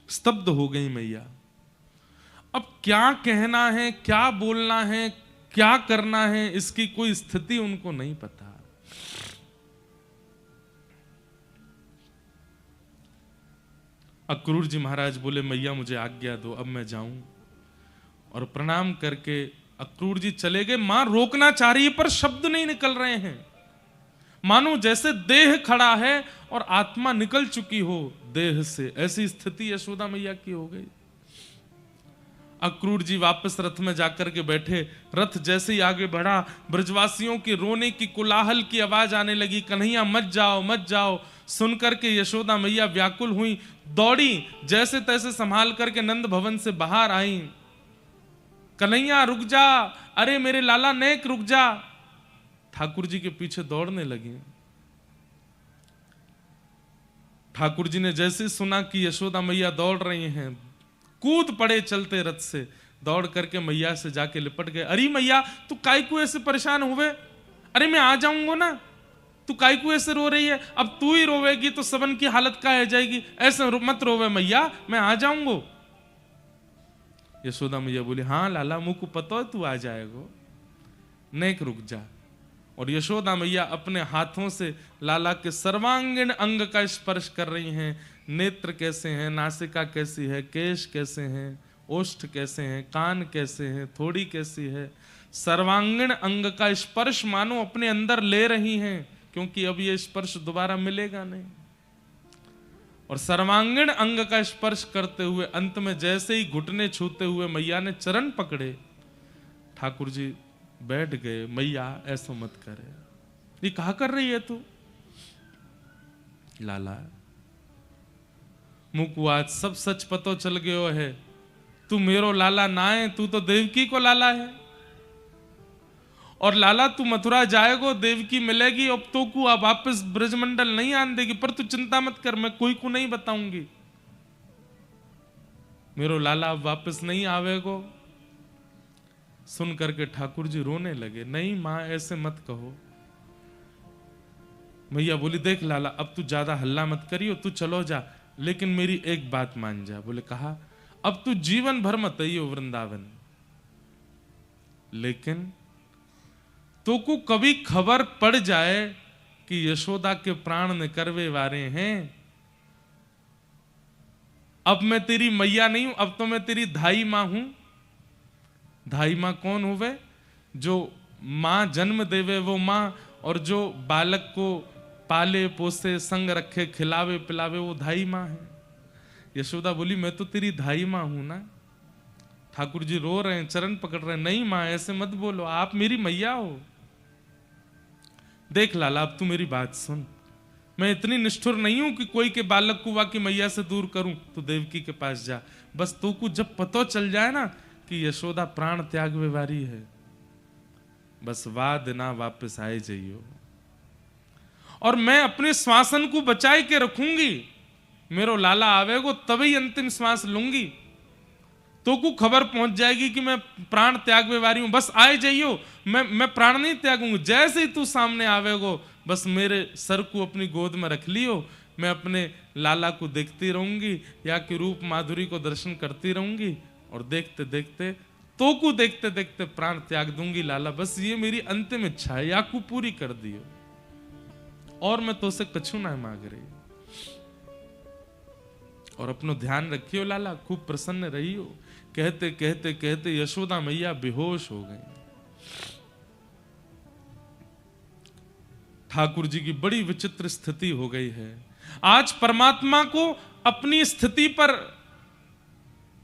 स्तब्ध हो गई मैया। अब क्या कहना है, क्या बोलना है, क्या करना है, इसकी कोई स्थिति उनको नहीं पता। अक्रूर जी महाराज बोले मैया मुझे आज्ञा दो, अब मैं जाऊं। और प्रणाम करके अक्रूर जी चले गए। मां रोकना चाह रही है पर शब्द नहीं निकल रहे हैं, मानो जैसे देह खड़ा है और आत्मा निकल चुकी हो देह से। ऐसी स्थिति यशोदा मैया की हो गई। अक्रूर जी वापस रथ में जाकर के बैठे। रथ जैसे ही आगे बढ़ा ब्रजवासियों के रोने की कोलाहल की आवाज आने लगी, कन्हैया मत जाओ मत जाओ। सुनकर के यशोदा मैया व्याकुल हुई, दौड़ी, जैसे तैसे संभाल करके नंद भवन से बाहर आई। कन्हैया रुक जा, अरे मेरे लाला नेक रुक जा। ठाकुर जी के पीछे दौड़ने लगी। ठाकुर जी ने जैसे सुना कि यशोदा मैया दौड़ रही हैं, कूद पड़े चलते रथ से, दौड़ करके मैया से जाके लिपट गए। अरे मैया तू काहे को ऐसे परेशान हुए? अरे मैं आ जाऊंगा ना, तू काहे को ऐसे रो रही है? अब तू ही रोवेगी तो सबन की हालत क्या हो जाएगी। ऐसे मत रोवे मैया, मैं आ जाऊंगा। यशोदा मैया बोली हाँ लाला मुझको पता है तू आ जाएगा, नेक रुक जा। और यशोदा मैया अपने हाथों से लाला के सर्वांगीण अंग का स्पर्श कर रही हैं। नेत्र कैसे हैं, नासिका कैसी है, केश कैसे हैं, ओष्ठ कैसे हैं, कान कैसे हैं, थोड़ी कैसी है, सर्वांगीण अंग का स्पर्श मानो अपने अंदर ले रही हैं, क्योंकि अब ये स्पर्श दोबारा मिलेगा नहीं। और सर्वांगीण अंग का स्पर्श करते हुए अंत में जैसे ही घुटने छूते हुए मैया ने चरण पकड़े, ठाकुर जी बैठ गए। मैया ऐसा मत करे, ये कहा कर रही है तू? लाला मुझको आज सब सच पतो चल गयो है, तू मेरो लाला ना है, तू तो देवकी को लाला है। और लाला तू मथुरा जाएगो, देवकी मिलेगी, अब तो को अब वापस ब्रजमंडल नहीं आन देगी। पर तू चिंता मत कर, मैं कोई को नहीं बताऊंगी, मेरो लाला अब वापस नहीं आवेगो। सुन करके ठाकुर जी रोने लगे। नहीं मां ऐसे मत कहो। मैया बोली देख लाला अब तू ज्यादा हल्ला मत करियो, तू चलो जा, लेकिन मेरी एक बात मान जा। बोले कहा? अब तू जीवन भर मत आइयो वृंदावन, लेकिन तो को कभी खबर पड़ जाए कि यशोदा के प्राण निकरवे वारे हैं, अब मैं तेरी मैया नहीं हूं, अब तो मैं तेरी धाई मां हूं। धाई मां कौन हुए? जो मां जन्म देवे वो मां, और जो बालक को पाले पोसे संग रखे खिलावे पिलावे वो धाई मां है। यशोदा बोली मैं तो तेरी धाई मां हूं ना। ठाकुर जी रो रहे हैं, चरण पकड़ रहे हैं। नहीं मां ऐसे मत बोलो, आप मेरी मैया हो। देख लाला अब तू मेरी बात सुन, मैं इतनी निष्ठुर नहीं हूं कि कोई के बालक को वाकी मैया से दूर करूं। तू देवकी के पास जा, बस तू को जब पता चल जाए ना कि यशोदा प्राण त्याग वारी है, बस वाद ना वापस आए जाइयो। और मैं अपने श्वासन को बचाए के रखूंगी, मेरो लाला आवेगो तभी अंतिम श्वास लूंगी। तो को खबर पहुंच जाएगी कि मैं प्राण त्याग वारी हूं, बस आए जाइयो, मैं प्राण नहीं त्यागूंगी। जैसे ही तू सामने आवेगो बस मेरे सर को अपनी गोद में रख लियो, मैं अपने लाला को देखती रहूंगी या कि रूप माधुरी को दर्शन करती रहूंगी, और देखते देखते तो को देखते देखते प्राण त्याग दूंगी लाला। बस ये मेरी अंतिम इच्छा है, या को पूरी कर दियो। और मैं तो से कछु ना मांग रही। और अपनो ध्यान रखियो लाला, खूब प्रसन्न रहियो। कहते कहते कहते यशोदा मैया बेहोश हो गई। ठाकुर जी की बड़ी विचित्र स्थिति हो गई है। आज परमात्मा को अपनी स्थिति पर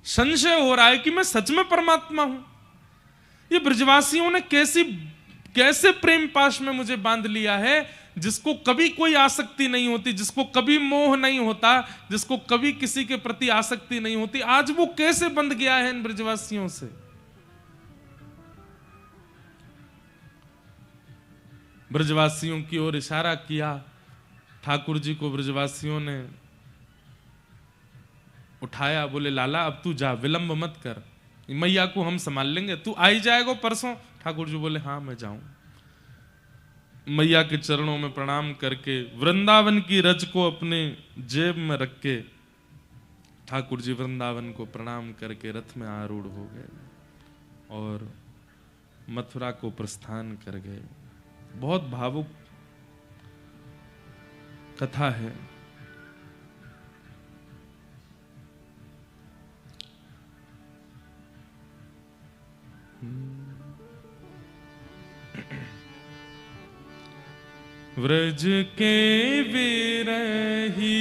संशय हो रहा है कि मैं सच में परमात्मा हूं। ये ब्रजवासियों ने कैसे प्रेम पाश में मुझे बांध लिया है, जिसको कभी कोई आसक्ति नहीं होती, जिसको कभी मोह नहीं होता, जिसको कभी किसी के प्रति आसक्ति नहीं होती, आज वो कैसे बंध गया है इन ब्रजवासियों से। ब्रजवासियों की ओर इशारा किया। ठाकुर जी को ब्रजवासियों ने उठाया, बोले लाला अब तू जा, विलंब मत कर, मैया को हम संभाल लेंगे, तू आई जाएगा परसों। ठाकुर जी बोले हाँ मैं जाऊं। मैया के चरणों में प्रणाम करके वृंदावन की रज को अपने जेब में रख के ठाकुर जी वृंदावन को प्रणाम करके रथ में आरूढ़ हो गए और मथुरा को प्रस्थान कर गए। बहुत भावुक कथा है। व्रज के विरही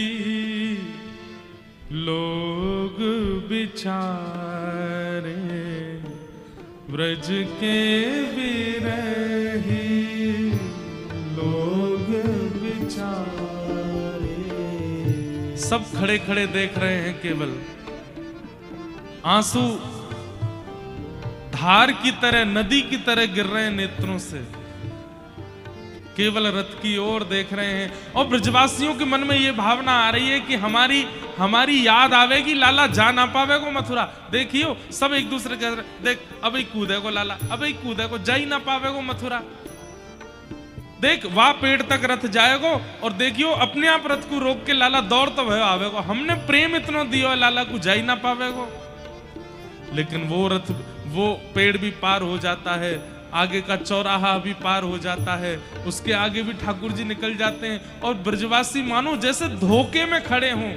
लोग बिचारे, व्रज के विरही लोग बिचारे। सब खड़े खड़े देख रहे हैं, केवल आंसू धार की तरह, नदी की तरह गिर रहे हैं नेत्रों से। केवल रथ की ओर देख रहे हैं और ब्रजवासियों के मन में यह भावना आ रही है कि हमारी याद आवेगी, लाला जा ना पावेगो मथुरा। देखियो सब एक दूसरे के देख, अब ही कूदेगो लाला, अब ही कूदेगो, जा ही ना पावेगो मथुरा। देख वहां पेड़ तक रथ जाएगो और देखियो अपने आप रथ को रोक के लाला दौड़ तो भयो आवेगो। हमने प्रेम इतना दियो लाला को, जा ही ना पावेगो। लेकिन वो रथ, वो पेड़ भी पार हो जाता है, आगे का चौराहा भी पार हो जाता है, उसके आगे भी ठाकुर जी निकल जाते हैं और ब्रजवासी मानो जैसे धोखे में खड़े हों,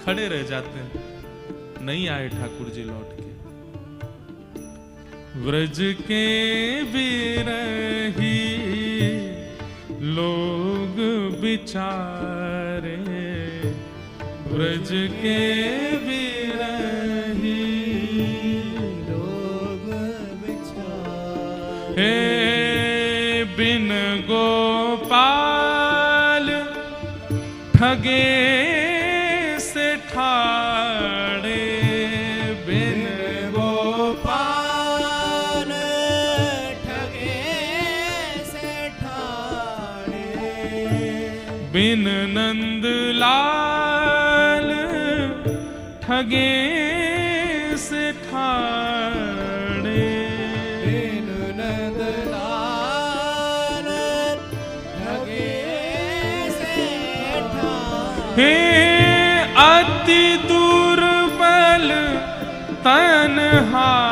खड़े रह जाते हैं। नहीं आए ठाकुर जी लौट के। व्रज के विरही लोग बिचारे, व्रज के विरही हे बिन गोपाल ठगे से ठाड़े, बिन गोपाल ठगे से ठाड़े, बिन नंदलाल ठगे से ठाड़े, हे अति दुर्बल तनहारे।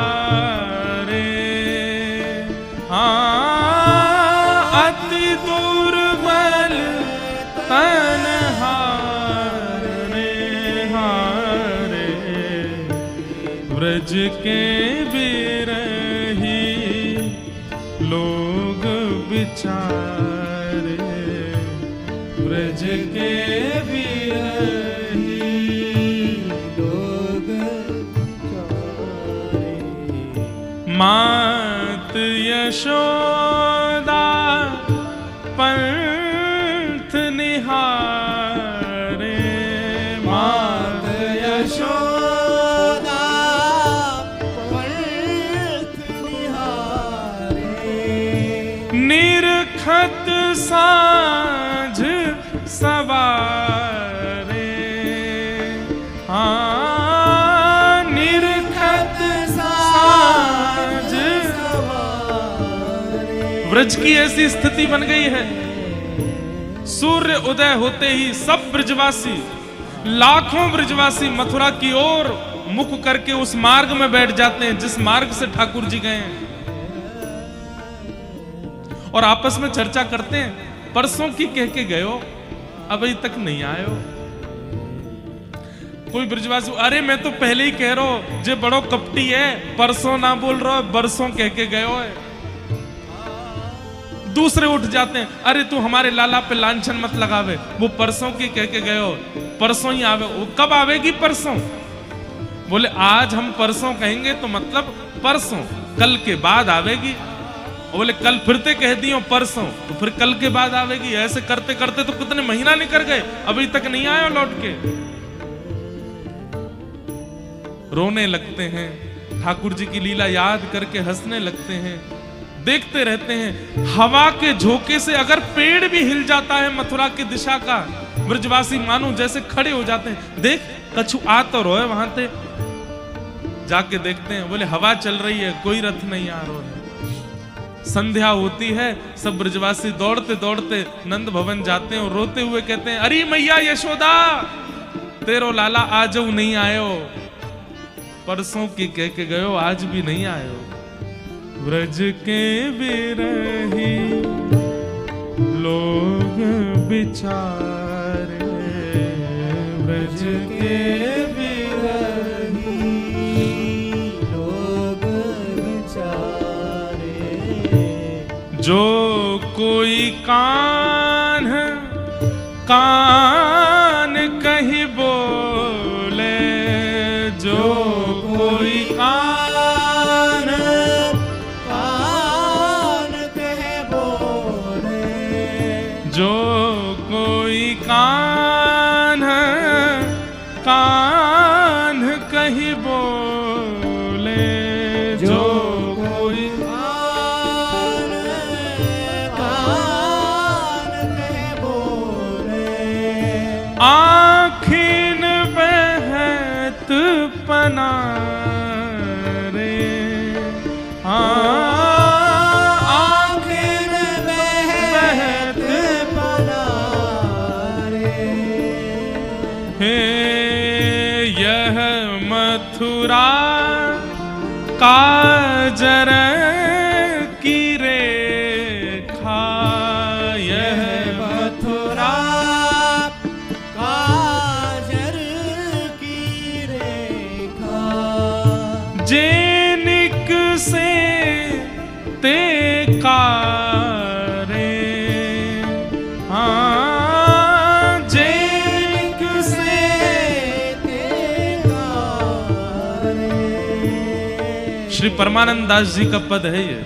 हाँ अति दुर्बल तनहारे, हारे व्रज के विरही लोग बिचारे, व्रज के मात यशोदा पंथ निहारे, मात यशोदा पंथ निहारे, निरखत साँझ सवारे। हाँ निरखत साँझ सवारे। ब्रज की ऐसी स्थिति बन गई है, सूर्य उदय होते ही सब ब्रजवासी, लाखों ब्रजवासी मथुरा की ओर मुख करके उस मार्ग में बैठ जाते हैं जिस मार्ग से ठाकुर जी गए हैं, और आपस में चर्चा करते हैं परसों की कह के गयो, अभी तक नहीं आयो। कोई ब्रजवासी, अरे मैं तो पहले ही कह रहा हूं, जे बड़ो कपटी है, परसों ना बोल रहा है, बरसों कह के गयो है। दूसरे उठ जाते हैं, अरे तू हमारे लाला पे लांछन मत लगावे, वो परसों की कह के गयो, परसों ही आवे। वो कब आवेगी परसों? बोले आज हम परसों कहेंगे तो मतलब परसों, कल के बाद आवेगी। बोले कल फिर ते कह दियो परसों, तो फिर कल के बाद आवेगी। ऐसे करते करते तो कितने महीना निकल गए, अभी तक नहीं आयो लौट के। रोने लगते हैं, ठाकुर जी की लीला याद करके हंसने लगते हैं, देखते रहते हैं। हवा के झोंके से अगर पेड़ भी हिल जाता है मथुरा की दिशा का, ब्रजवासी मानो जैसे खड़े हो जाते हैं। देख कछु आ तो रोए वहां से, जाके देखते हैं, बोले हवा चल रही है, कोई रथ नहीं आ रहा है। संध्या होती है, सब ब्रजवासी दौड़ते दौड़ते नंद भवन जाते हैं और रोते हुए कहते हैं, अरे मैया यशोदा, तेरो लाला आज नहीं आयो, परसों की कह के गयो, आज भी नहीं आयो। ब्रज के बिरही लोग बिचारे, ब्रज के बिरही लोग बेचारे, जो कोई कान कान कहीं बोले, जो कोई कान कान कहे बोले, जो कोई कान कान कहीं बोले, जो कोई कान कान कहे बोले, आखिन बहत पनारे, आखिर बहत पनारे, हे यह मथुरा काजर की रेखा, यह मथुरा काजर की रेखा, जेनिक से ते कारे, हाँ जेनिक से श्री परमानंद दास जी का पद है ये।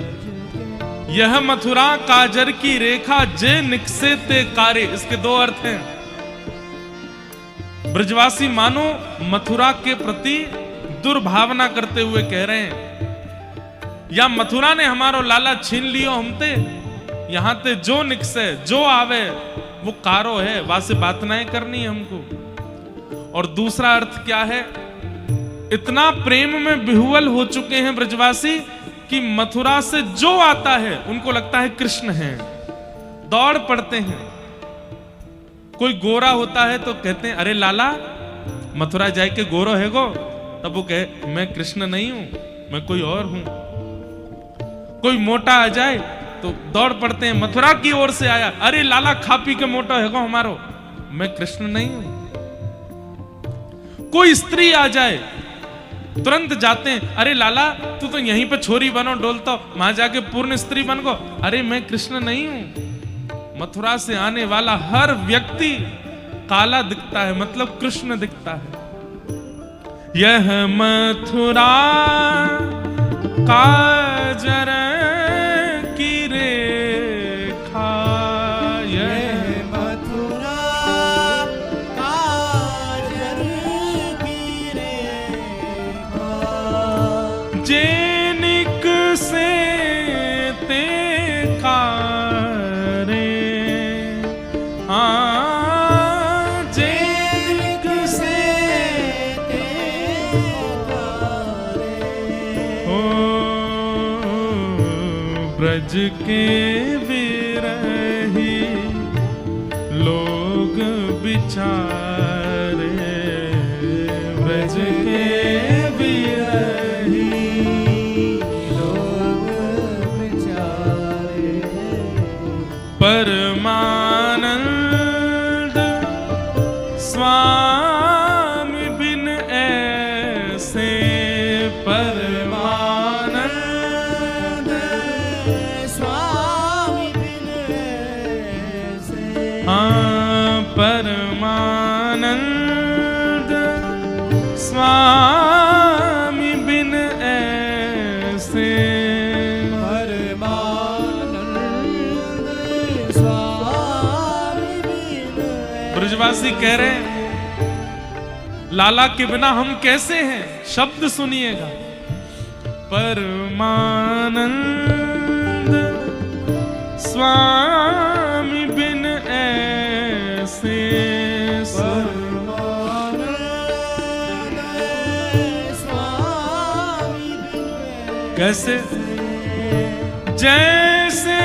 यह मथुरा काजर की रेखा, जे निकसे ते कारे। इसके दो अर्थ हैं। ब्रजवासी मानो मथुरा के प्रति दुर्भावना करते हुए कह रहे हैं, या मथुरा ने हमारो लाला छीन लियो हमते, यहां ते जो निकसे जो आवे वो कारो है, वासे बात नहीं करनी है हमको। और दूसरा अर्थ क्या है, इतना प्रेम में विह्वल हो चुके हैं ब्रजवासी कि मथुरा से जो आता है उनको लगता है कृष्ण है, दौड़ पड़ते हैं। कोई गोरा होता है तो कहते हैं, अरे लाला मथुरा जाए के गोरो है गो, तब वो कहे मैं कृष्ण नहीं हूं, मैं कोई और हूं। कोई मोटा आ जाए तो दौड़ पड़ते हैं, मथुरा की ओर से आया, अरे लाला खा पी के मोटा है गो हमारो, मैं कृष्ण नहीं हूं। कोई स्त्री आ जाए तुरंत जाते हैं, अरे लाला तू तो यहीं पे छोरी बनो डोलता, वहां जाके पूर्ण स्त्री बन गो, अरे मैं कृष्ण नहीं हूं। मथुरा से आने वाला हर व्यक्ति काला दिखता है, मतलब कृष्ण दिखता है। यह मथुरा काजर की रेखा, यह मथुरा काजर की रेखा, जेनिक से ते कारे, हाँ जेनिक से ते कारे, हो ब्रज के बिरही लोग बिचारे, ब्रज के बिरही लोग बेचारे, परमा स्वामी बिन ऐसे। परमानंद स्वामी बिन ब्रजवासी कह रहे हैं लाला के बिना हम कैसे हैं? शब्द सुनिएगा, परमानंद स्वामी बिन ऐसे। परमानंद स्वामी बिन कैसे? जैसे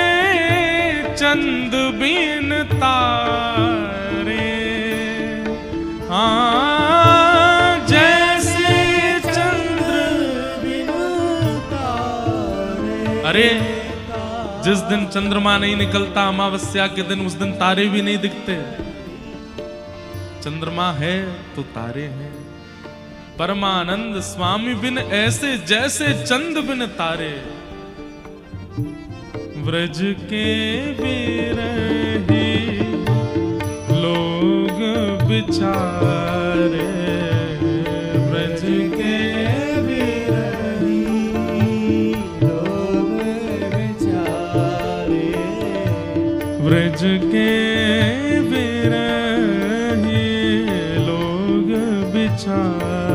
चंद बिन तारे, हाँ जैसे चंद्र बिन तारे। अरे जिस दिन चंद्रमा नहीं निकलता अमावस्या के दिन, उस दिन तारे भी नहीं दिखते। चंद्रमा है तो तारे हैं। परमानंद स्वामी बिन ऐसे जैसे चंद बिन तारे। व्रज के बिरही लोग बिचारे, व्रज के बिरही लोग बेचारे। व्रज के बिरही लोग बिचारे।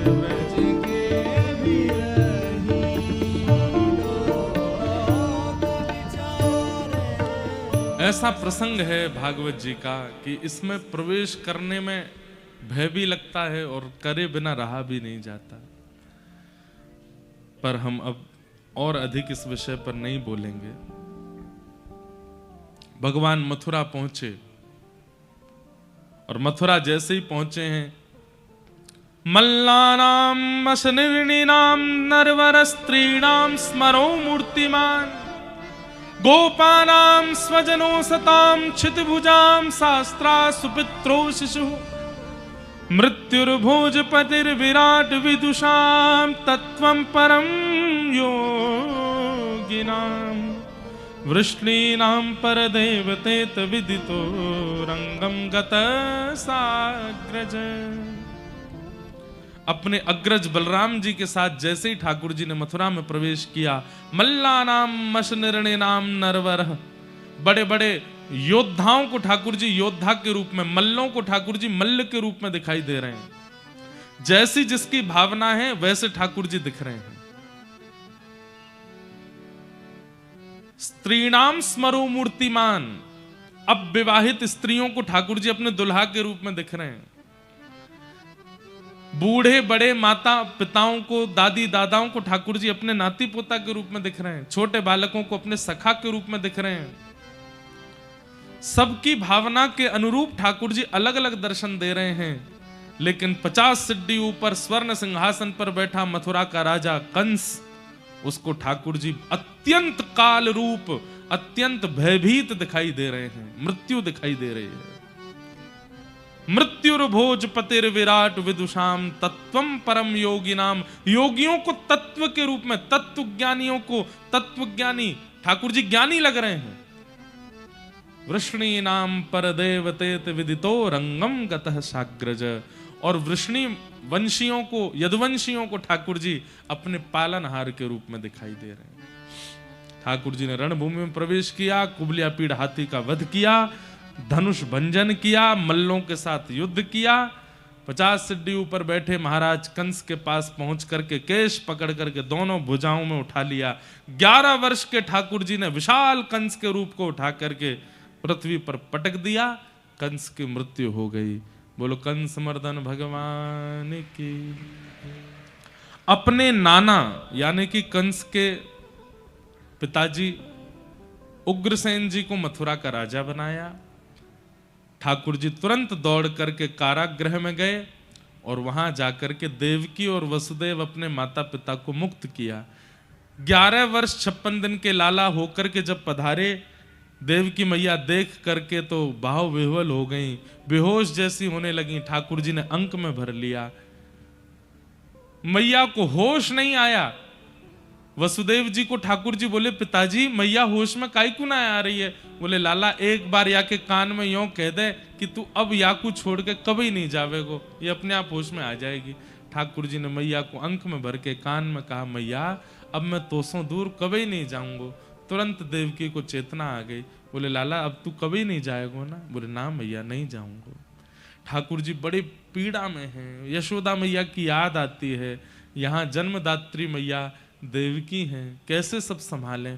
व्रज के बिरही लोग बेचारे। ऐसा प्रसंग है भागवत जी का कि इसमें प्रवेश करने में भय भी लगता है और करे बिना रहा भी नहीं जाता। पर हम अब और अधिक इस विषय पर नहीं बोलेंगे। भगवान मथुरा पहुंचे और मथुरा जैसे ही पहुंचे हैं, मल्लानाम मशनिर्णिनाम नरवर स्त्रीणाम स्मरो मूर्तिमान, गोपानां स्वजनो सतां क्षितिभुजां शास्त्रा सुपित्रो शिशु, मृत्युर्भोजपतिर्विराट विदुषां तत्त्वं परं योगिनां, वृष्णीनां परदेवतेत विदितो रंगं गतः साग्रज। अपने अग्रज बलराम जी के साथ जैसे ही ठाकुर जी ने मथुरा में प्रवेश किया, मल्लानाम मशनिर्णिनाम नरवर, बड़े बड़े योद्धाओं को ठाकुर जी योद्धा के रूप में, मल्लों को ठाकुर जी मल्ल के रूप में दिखाई दे रहे हैं। जैसी जिसकी भावना है वैसे ठाकुर जी दिख रहे हैं। स्त्रीणाम स्मरो मूर्तिमान, अब विवाहित स्त्रियों को ठाकुर जी अपने दुल्हा के रूप में दिख रहे हैं। बूढ़े बड़े माता पिताओं को, दादी दादाओं को ठाकुर जी अपने नाती पोता के रूप में दिख रहे हैं। छोटे बालकों को अपने सखा के रूप में दिख रहे हैं। सबकी भावना के अनुरूप ठाकुर जी अलग अलग दर्शन दे रहे हैं। लेकिन 50 सिड्डी ऊपर स्वर्ण सिंहासन पर बैठा मथुरा का राजा कंस, उसको ठाकुर जी अत्यंत काल रूप, अत्यंत भयभीत दिखाई दे रहे हैं। मृत्यु दिखाई दे रही है। मृत्युर्भोजपतिर विराट विदुषाम तत्वम परम योगिनाम, योगियों को तत्व के रूप में, तत्व ज्ञानियों को तत्वज्ञानी ठाकुर जी ज्ञानी लग रहे हैं। वृष्णी नाम परदेवतेत विदितो रंगम गतः साग्रज, और वृष्णी वंशियों को, यदुवंशियों को ठाकुर जी अपने पालनहार के रूप में दिखाई दे रहे हैं। ठाकुर जी ने रणभूमि में प्रवेश किया, कुबलिया पीड़ हाथी का वध किया, धनुष भंजन किया, मल्लों के साथ युद्ध किया। 50 सिड्डी ऊपर बैठे महाराज कंस के पास पहुंच करके केश पकड़ करके दोनों भुजाओं में उठा लिया। 11 वर्ष के ठाकुर जी ने विशाल कंस के रूप को उठा करके पृथ्वी पर पटक दिया। कंस की मृत्यु हो गई। बोलो कंस मर्दन भगवान की। अपने नाना यानी कि कंस के पिताजी उग्रसेन जी को मथुरा का राजा बनाया। ठाकुर जी तुरंत दौड़ करके कारागृह में गए और वहां जाकर के देवकी और वसुदेव अपने माता पिता को मुक्त किया। 11 वर्ष 56 दिन के लाला होकर के जब पधारे, देवकी मैया देख करके तो भाव विह्वल हो गई, बेहोश जैसी होने लगी। ठाकुर जी ने अंक में भर लिया। मैया को होश नहीं आया। वसुदेव जी को ठाकुर जी बोले, पिताजी मैया होश में काई क्यों ना आ रही है? बोले, लाला एक बार या के कान में यूं कह दे कि तू अब याकू छोड़ के कभी नहीं जावेगो, ये अपने आप होश में आ जाएगी। ठाकुर जी ने मैया को अंक में भर के कान में कहा, मैया अब मैं तोसों दूर कभी नहीं जाऊंगो। तुरंत देवकी को चेतना आ गई। बोले, लाला अब तू कभी नहीं जाएगो ना? बोले, ना मैया नहीं जाऊंगो। ठाकुर जी बड़ी पीड़ा में हैं। यशोदा मैया की याद आती है, यहाँ जन्मदात्री मैया देवकी हैं, कैसे सब संभालें।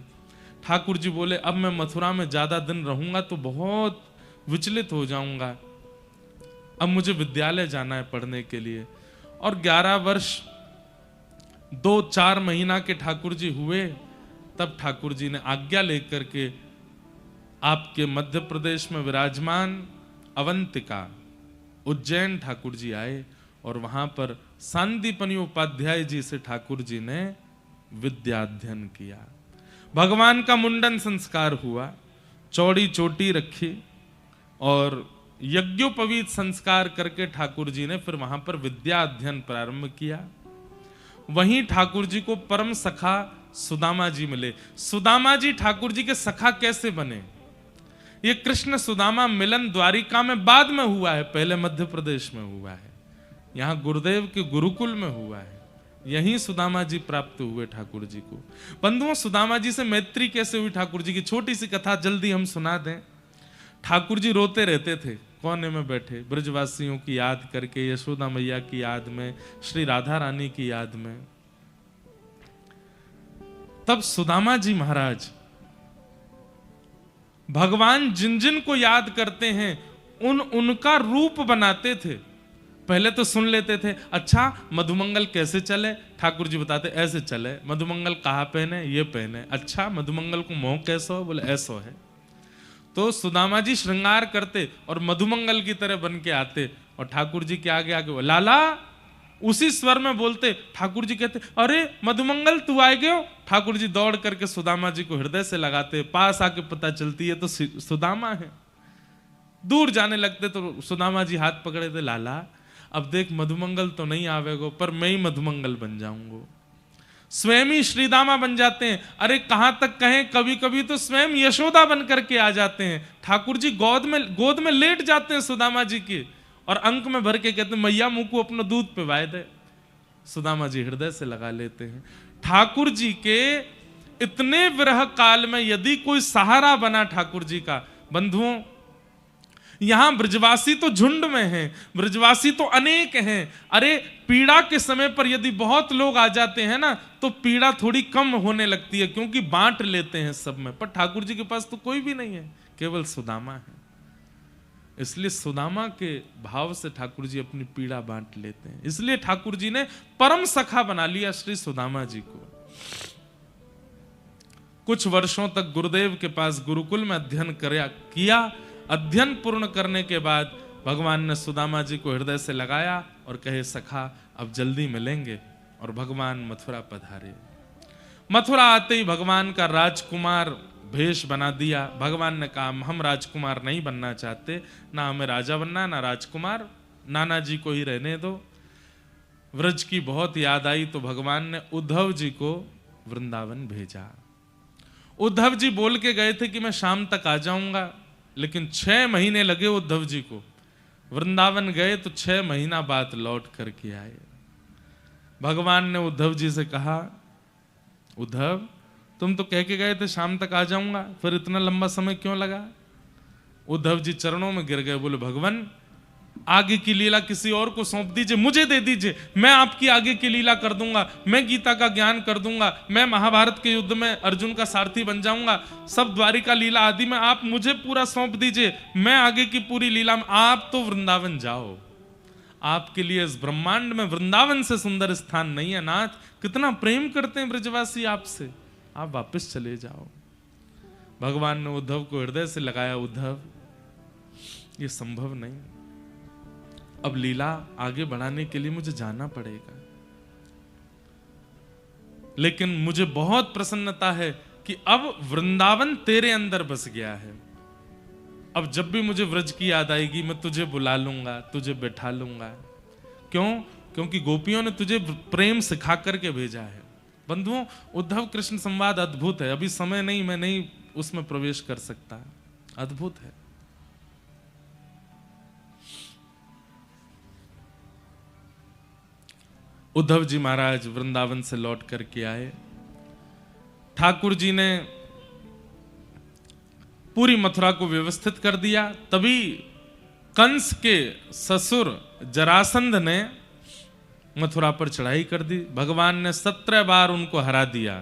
ठाकुर जी बोले, अब मैं मथुरा में ज्यादा दिन रहूंगा तो बहुत विचलित हो जाऊंगा, अब मुझे विद्यालय जाना है पढ़ने के लिए। और 11 वर्ष 2-4 महीना के ठाकुर जी हुए, तब ठाकुर जी ने आज्ञा लेकर के आपके मध्य प्रदेश में विराजमान अवंतिका उज्जैन ठाकुर जी आए और वहां पर सांदीपनि उपाध्याय जी से ठाकुर जी ने विद्याध्ययन किया। भगवान का मुंडन संस्कार हुआ, चौड़ी चोटी रखी और यज्ञोपवीत संस्कार करके ठाकुर जी ने फिर वहां पर विद्या अध्ययन प्रारंभ किया। वहीं ठाकुर जी को परम सखा सुदामा जी मिले। सुदामा जी ठाकुर जी के सखा कैसे बने? ये कृष्ण सुदामा मिलन द्वारिका में बाद में हुआ है, पहले मध्य प्रदेश में हुआ है, यहां गुरुदेव के गुरुकुल में हुआ है। यहीं सुदामा जी प्राप्त हुए ठाकुर जी को। बंधुओं, सुदामा जी से मैत्री कैसे हुई ठाकुर जी की छोटी सी कथा जल्दी हम सुना दें। ठाकुर जी रोते रहते थे कोने में बैठे, ब्रजवासियों की याद करके, यशोदा मैया की याद में, श्री राधा रानी की याद में। तब सुदामा जी महाराज भगवान जिन जिन को याद करते हैं उनका रूप बनाते थे। पहले तो सुन लेते थे, अच्छा मधुमंगल कैसे चले? ठाकुर जी बताते ऐसे चले। मधुमंगल कहाँ पहने? ये पहने। अच्छा मधुमंगल को मोह कैसो? बोले ऐसो है। तो सुदामा जी श्रृंगार करते और मधुमंगल की तरह बन के आते और ठाकुर जी के आगे आगे लाला उसी स्वर में बोलते। ठाकुर जी कहते, अरे मधुमंगल तू आए गए हो? ठाकुर जी दौड़ करके सुदामा जी को हृदय से लगाते, पास आके पता चलती है तो सुदामा है। दूर जाने लगते तो सुदामा जी हाथ पकड़े थे, लाला अब देख मधुमंगल तो नहीं आवेगो पर मैं ही मधुमंगल बन जाऊंगो। स्वयं ही श्रीदामा बन जाते हैं। अरे कहां तक कहें, कभी कभी तो स्वयं यशोदा बन करके आ जाते हैं। ठाकुर जी गोद में लेट जाते हैं सुदामा जी के और अंक में भर के कहते हैं, मैया मुंह को अपना दूध पिवाए दे। सुदामा जी हृदय से लगा लेते हैं। ठाकुर जी के इतने विरह काल में यदि कोई सहारा बना ठाकुर जी का, बंधुओं यहां ब्रजवासी तो झुंड में हैं, ब्रजवासी तो अनेक हैं। अरे पीड़ा के समय पर यदि बहुत लोग आ जाते हैं ना तो पीड़ा थोड़ी कम होने लगती है, क्योंकि बांट लेते हैं सब में। पर ठाकुर जी के पास तो कोई भी नहीं है, केवल सुदामा है। इसलिए सुदामा के भाव से ठाकुर जी अपनी पीड़ा बांट लेते हैं। इसलिए ठाकुर जी ने परम सखा बना लिया श्री सुदामा जी को। कुछ वर्षों तक गुरुदेव के पास गुरुकुल में अध्ययन किया। अध्ययन पूर्ण करने के बाद भगवान ने सुदामा जी को हृदय से लगाया और कहे, सखा अब जल्दी मिलेंगे। और भगवान मथुरा पधारे। मथुरा आते ही भगवान का राजकुमार भेष बना दिया। भगवान ने कहा, हम राजकुमार नहीं बनना चाहते, ना हमें राजा बनना ना राजकुमार, नाना जी को ही रहने दो। व्रज की बहुत याद आई तो भगवान ने उद्धव जी को वृंदावन भेजा। उद्धव जी बोल के गए थे कि मैं शाम तक आ जाऊंगा, लेकिन 6 महीने लगे उद्धव जी को। वृंदावन गए तो 6 महीना बाद लौट करके आए। भगवान ने उद्धव जी से कहा, उद्धव तुम तो कह के गए थे शाम तक आ जाऊंगा, फिर इतना लंबा समय क्यों लगा? उद्धव जी चरणों में गिर गए, बोले भगवान आगे की लीला किसी और को सौंप दीजिए, मुझे दे दीजिए, मैं आपकी आगे की लीला कर दूंगा, मैं गीता का ज्ञान कर दूंगा, मैं महाभारत के युद्ध में अर्जुन का सारथी बन जाऊंगा, सब द्वारिका लीला आदि में आप मुझे पूरा सौंप दीजिए, मैं आगे की पूरी लीला में, आप तो वृंदावन जाओ, आपके लिए इस ब्रह्मांड में वृंदावन से सुंदर स्थान नहीं है। नाथ कितना प्रेम करते हैं ब्रजवासी आपसे, आप वापस चले जाओ। भगवान ने उद्धव को हृदय से लगाया, उद्धव ये संभव नहीं, अब लीला आगे बढ़ाने के लिए मुझे जाना पड़ेगा, लेकिन मुझे बहुत प्रसन्नता है कि अब वृंदावन तेरे अंदर बस गया है। अब जब भी मुझे व्रज की याद आएगी मैं तुझे बुला लूंगा, तुझे बैठा लूंगा। क्यों? क्योंकि गोपियों ने तुझे प्रेम सिखा करके भेजा है। बंधुओं, उद्धव कृष्ण संवाद अद्भुत है। अभी समय नहीं, मैं नहीं उसमें प्रवेश कर सकता। अद्भुत है। उद्धव जी महाराज वृंदावन से लौट करके आए। ठाकुर जी ने पूरी मथुरा को व्यवस्थित कर दिया। तभी कंस के ससुर जरासंध ने मथुरा पर चढ़ाई कर दी। भगवान ने 17 बार उनको हरा दिया।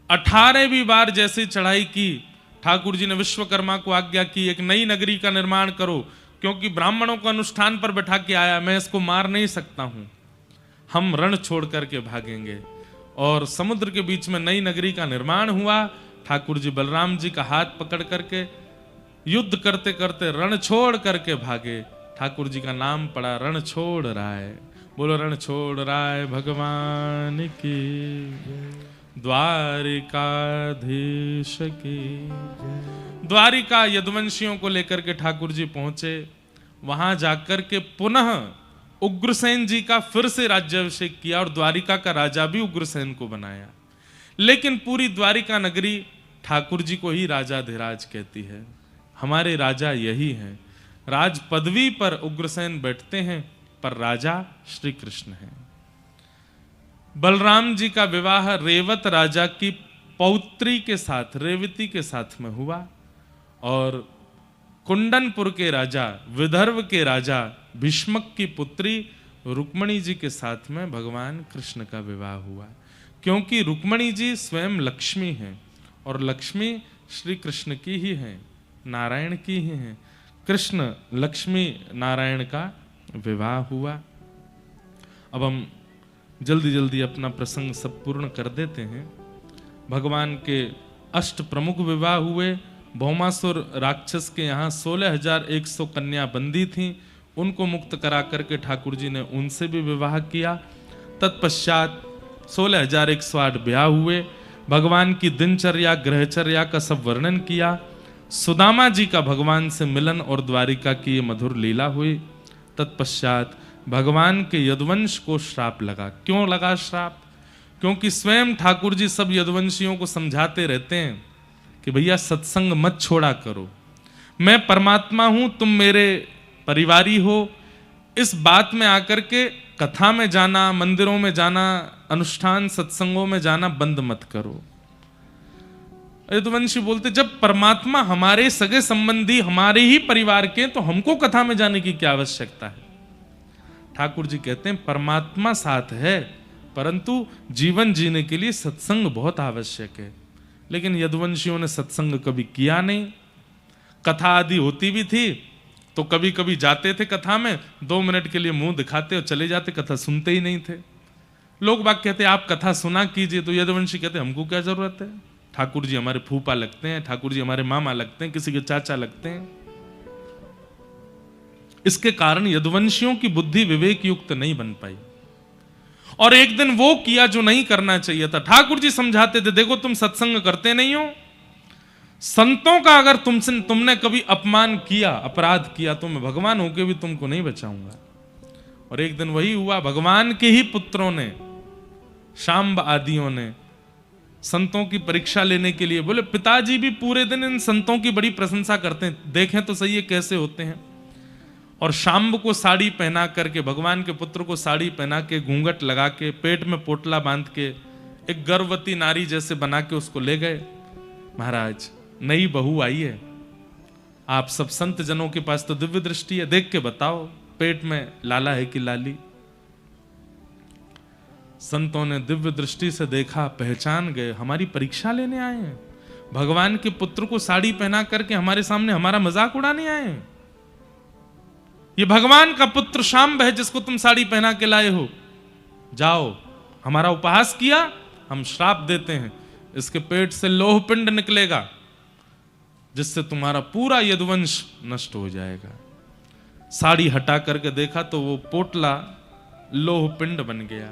18वीं बार जैसी चढ़ाई की, ठाकुर जी ने विश्वकर्मा को आज्ञा की एक नई नगरी का निर्माण करो, क्योंकि ब्राह्मणों को अनुष्ठान पर बैठा के आया, मैं इसको मार नहीं सकता हूं, हम रण छोड़ करके भागेंगे। और समुद्र के बीच में नई नगरी का निर्माण हुआ। ठाकुर जी बलराम जी का हाथ पकड़ करके युद्ध करते करते रण छोड़ करके भागे। ठाकुर जी का नाम पड़ा रण छोड़ राय। बोलो रण छोड़ राय भगवान की, द्वारिकाधीश की। द्वारिका यदुवंशियों को लेकर के ठाकुर जी पहुंचे। वहां जाकर के पुनः उग्रसेन जी का फिर से राज्याभिषेक किया और द्वारिका का राजा भी उग्रसेन को बनाया। लेकिन पूरी द्वारिका नगरी ठाकुर जी को ही राजाधिराज कहती है। हमारे राजा यही हैं। राज पदवी पर उग्रसेन बैठते हैं, पर राजा श्री कृष्ण हैं। बलराम जी का विवाह रेवत राजा की पौत्री के साथ, रेवती के साथ में हुआ। और कुंडनपुर के राजा, विदर्भ के राजा भीष्मक की पुत्री रुक्मणी जी के साथ में भगवान कृष्ण का विवाह हुआ। क्योंकि रुक्मणी जी स्वयं लक्ष्मी हैं और लक्ष्मी श्री कृष्ण की ही है, नारायण की ही है। कृष्ण लक्ष्मी नारायण का विवाह हुआ। अब हम जल्दी जल्दी अपना प्रसंग सब पूर्ण कर देते हैं। भगवान के अष्ट प्रमुख विवाह हुए। भौमासुर राक्षस के यहाँ 16,100 कन्या बंदी थीं, उनको मुक्त करा करके ठाकुर जी ने उनसे भी विवाह किया। तत्पश्चात 16,108 ब्याह हुए। भगवान की दिनचर्या ग्रहचर्या का सब वर्णन किया। सुदामा जी का भगवान से मिलन और द्वारिका की ये मधुर लीला हुई। तत्पश्चात भगवान के यदुवंश को श्राप लगा। क्यों लगा श्राप? क्योंकि स्वयं ठाकुर जी सब यदुवंशियों को समझाते रहते हैं कि भैया सत्संग मत छोड़ा करो, मैं परमात्मा हूं, तुम मेरे परिवारी हो। इस बात में आकर के कथा में जाना, मंदिरों में जाना, अनुष्ठान सत्संगों में जाना बंद मत करो। यदुवंशी बोलते जब परमात्मा हमारे सगे संबंधी हमारे ही परिवार के, तो हमको कथा में जाने की क्या आवश्यकता है? ठाकुर जी कहते हैं परमात्मा साथ है, परंतु जीवन जीने के लिए सत्संग बहुत आवश्यक है। लेकिन यदुवंशियों ने सत्संग कभी किया नहीं। कथा आदि होती भी थी तो कभी कभी जाते थे कथा में, 2 मिनट के लिए मुंह दिखाते और चले जाते, कथा सुनते ही नहीं थे। लोग बाग कहते आप कथा सुना कीजिए, तो यदुवंशी कहते हमको क्या जरूरत है, ठाकुर जी हमारे फूफा लगते हैं, ठाकुर जी हमारे मामा लगते हैं, किसी के चाचा लगते हैं। इसके कारण यदुवंशियों की बुद्धि विवेक युक्त नहीं बन पाई और एक दिन वो किया जो नहीं करना चाहिए था। ठाकुर जी समझाते थे देखो तुम सत्संग करते नहीं हो, संतों का अगर तुमने कभी अपमान किया, अपराध किया, तो मैं भगवान होके भी तुमको नहीं बचाऊंगा। और एक दिन वही हुआ, भगवान के ही पुत्रों ने, शांब आदियों ने संतों की परीक्षा लेने के लिए बोले। पिताजी भी पूरे दिन इन संतों की बड़ी प्रशंसा करते हैं, देखें तो सही है कैसे होते हैं। और शांब को साड़ी पहना करके, भगवान के पुत्र को साड़ी पहना के, घूंघट लगा के, पेट में पोटला बांध के, एक गर्भवती नारी जैसे बना के उसको ले गए। महाराज नई बहू आई है, आप सब संत जनों के पास तो दिव्य दृष्टि है, देख के बताओ पेट में लाला है कि लाली। संतों ने दिव्य दृष्टि से देखा, पहचान गए, हमारी परीक्षा लेने आए हैं, भगवान के पुत्र को साड़ी पहना करके हमारे सामने हमारा मजाक उड़ाने आए हैं। ये भगवान का पुत्र शांब है जिसको तुम साड़ी पहना के लाए हो, जाओ हमारा उपहास किया, हम श्राप देते हैं, इसके पेट से लोह पिंड निकलेगा जिससे तुम्हारा पूरा यदुवंश नष्ट हो जाएगा। साड़ी हटा करके देखा तो वो पोटला लोह पिंड बन गया।